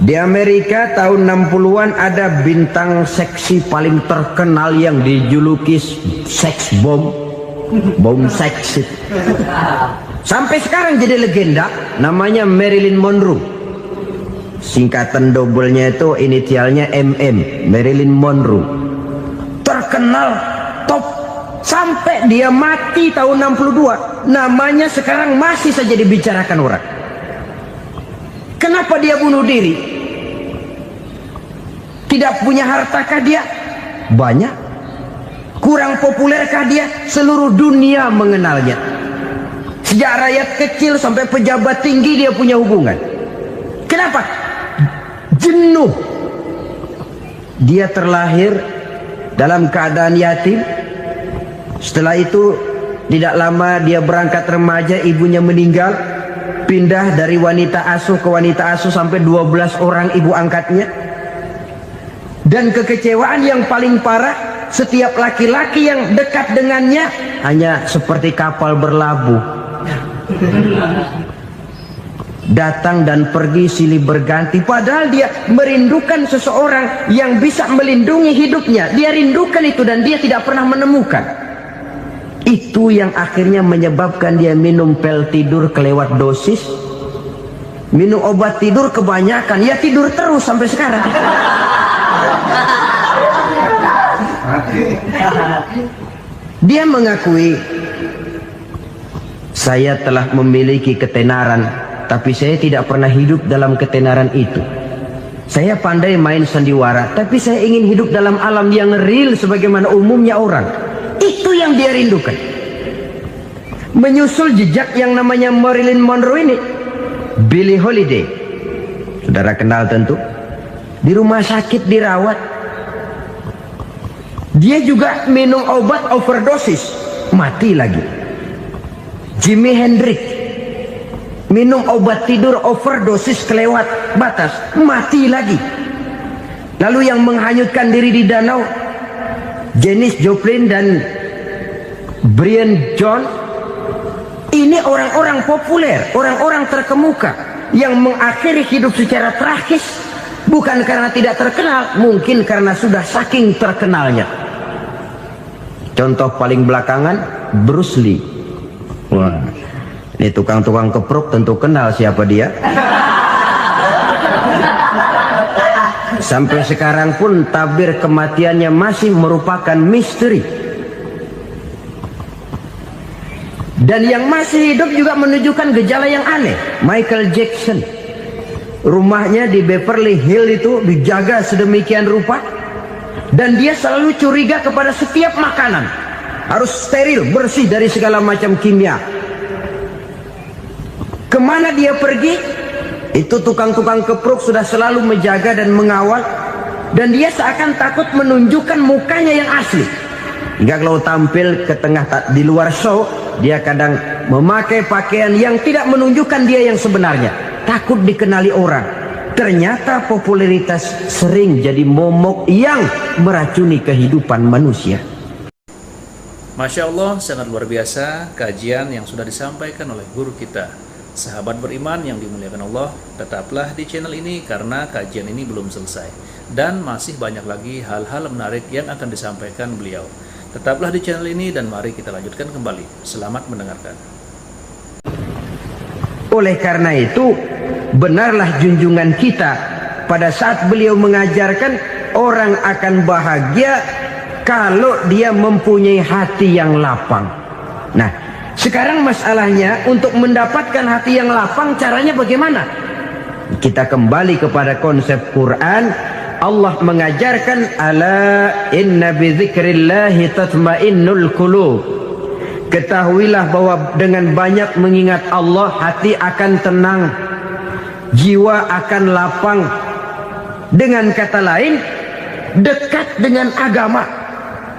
Di Amerika tahun 60-an ada bintang seksi paling terkenal yang dijuluki sex bomb. Bom seks. Sampai sekarang jadi legenda, namanya Marilyn Monroe. Singkatan dobelnya itu inisialnya MM, Marilyn Monroe. Terkenal, top, sampai dia mati tahun 62. Namanya sekarang masih saja dibicarakan orang. Kenapa dia bunuh diri? Tidak punya hartakah dia? Banyak. Kurang populerkah dia? Seluruh dunia mengenalnya. Sejak rakyat kecil sampai pejabat tinggi dia punya hubungan. Kenapa? Jenuh. Dia terlahir dalam keadaan yatim. Setelah itu tidak lama dia berangkat remaja, ibunya meninggal. Pindah dari wanita asuh ke wanita asuh sampai 12 orang ibu angkatnya. Dan kekecewaan yang paling parah, setiap laki-laki yang dekat dengannya hanya seperti kapal berlabuh. Datang dan pergi silih berganti. Padahal dia merindukan seseorang yang bisa melindungi hidupnya. Dia rindukan itu dan dia tidak pernah menemukan. Itu yang akhirnya menyebabkan dia minum pil tidur kelewat dosis, minum obat tidur kebanyakan. Ya tidur terus sampai sekarang. Dia mengakui, saya telah memiliki ketenaran, tapi saya tidak pernah hidup dalam ketenaran itu. Saya pandai main sandiwara, tapi saya ingin hidup dalam alam yang real sebagaimana umumnya orang. Itu yang dia rindukan. Menyusul jejak yang namanya Marilyn Monroe ini, Billie Holiday, saudara kenal tentu. Di rumah sakit dirawat. Dia juga minum obat overdosis, mati lagi. Jimi Hendrix minum obat tidur overdosis kelewat batas, mati lagi. Lalu yang menghanyutkan diri di danau, Janis Joplin dan Brian Jones. Ini orang-orang populer, orang-orang terkemuka yang mengakhiri hidup secara tragis, bukan karena tidak terkenal, mungkin karena sudah saking terkenalnya. Contoh paling belakangan, Bruce Lee. Wah, ini tukang-tukang keprok tentu kenal siapa dia. Sampai sekarang pun tabir kematiannya masih merupakan misteri. Dan yang masih hidup juga menunjukkan gejala yang aneh. Michael Jackson, rumahnya di Beverly Hills itu dijaga sedemikian rupa, dan dia selalu curiga kepada setiap makanan. harus steril, bersih dari segala macam kimia. Kemana dia pergi? Itu tukang-tukang kepruk sudah selalu menjaga dan mengawal, dan dia seakan takut menunjukkan mukanya yang asli. Hingga kalau tampil ke tengah di luar show, dia kadang memakai pakaian yang tidak menunjukkan dia yang sebenarnya, takut dikenali orang. Ternyata popularitas sering jadi momok yang meracuni kehidupan manusia. Masya Allah, sangat luar biasa kajian yang sudah disampaikan oleh guru kita. Sahabat beriman yang dimuliakan Allah, tetaplah di channel ini karena kajian ini belum selesai. Dan masih banyak lagi hal-hal menarik yang akan disampaikan beliau. Tetaplah di channel ini dan mari kita lanjutkan kembali. Selamat mendengarkan. Oleh karena itu, benarlah junjungan kita pada saat beliau mengajarkan orang akan bahagia kalau dia mempunyai hati yang lapang. Nah, sekarang masalahnya untuk mendapatkan hati yang lapang caranya bagaimana? Kita kembali kepada konsep Quran. Allah mengajarkan, ala inna bidzikrillahi tatmainnul qulub. Ketahuilah bahwa dengan banyak mengingat Allah, hati akan tenang, jiwa akan lapang. Dengan kata lain, dekat dengan agama,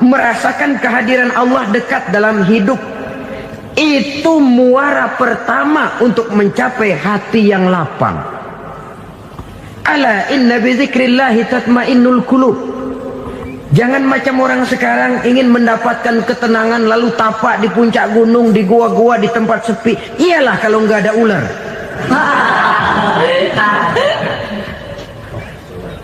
merasakan kehadiran Allah dekat dalam hidup. Itu muara pertama untuk mencapai hati yang lapang. Ala inna bidzikrillahi tatmainnul qulub. Jangan macam orang sekarang ingin mendapatkan ketenangan lalu tapak di puncak gunung, di gua-gua, di tempat sepi. Iyalah kalau nggak ada ular.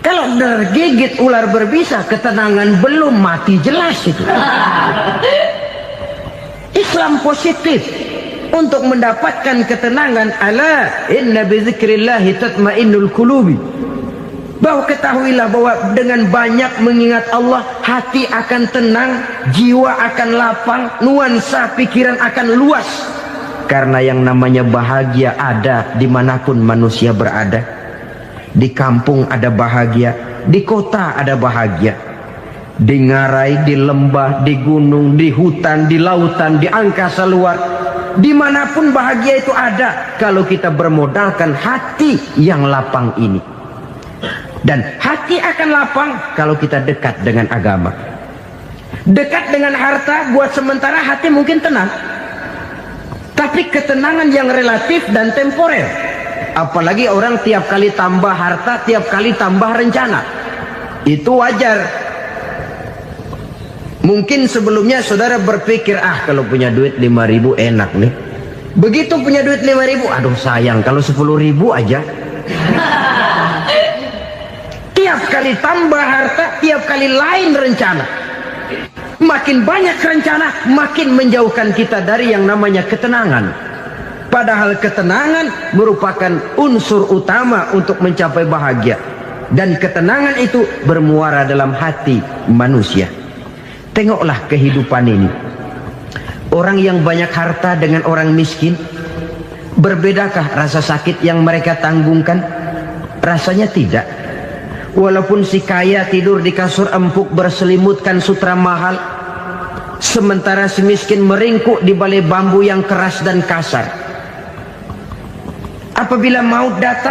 Kalau tergigit ular berbisa, ketenangan belum, mati jelas itu. Islam positif untuk mendapatkan ketenangan. Ala inna bidzikrillahi tatmainnul qulubi. Bahwa ketahuilah bahwa dengan banyak mengingat Allah, hati akan tenang, jiwa akan lapang, nuansa pikiran akan luas. Karena yang namanya bahagia ada dimanapun manusia berada. Di kampung ada bahagia, di kota ada bahagia, di ngarai, di lembah, di gunung, di hutan, di lautan, di angkasa luar, dimanapun bahagia itu ada kalau kita bermodalkan hati yang lapang ini. Dan hati akan lapang kalau kita dekat dengan agama. Dekat dengan harta buat sementara hati mungkin tenang, tapi ketenangan yang relatif dan temporer. Apalagi orang tiap kali tambah harta, tiap kali tambah rencana. Itu wajar. Mungkin sebelumnya saudara berpikir, kalau punya duit 5.000 enak nih. Begitu punya duit 5.000, aduh sayang kalau 10.000 aja. Tiap kali tambah harta, tiap kali lain rencana. Makin banyak rencana, makin menjauhkan kita dari yang namanya ketenangan. Padahal ketenangan merupakan unsur utama untuk mencapai bahagia. Dan ketenangan itu bermuara dalam hati manusia. Tengoklah kehidupan ini. Orang yang banyak harta dengan orang miskin, berbedakah rasa sakit yang mereka tanggungkan? Rasanya tidak. Walaupun si kaya tidur di kasur empuk berselimutkan sutra mahal, sementara si miskin meringkuk di balai bambu yang keras dan kasar. Apabila maut datang,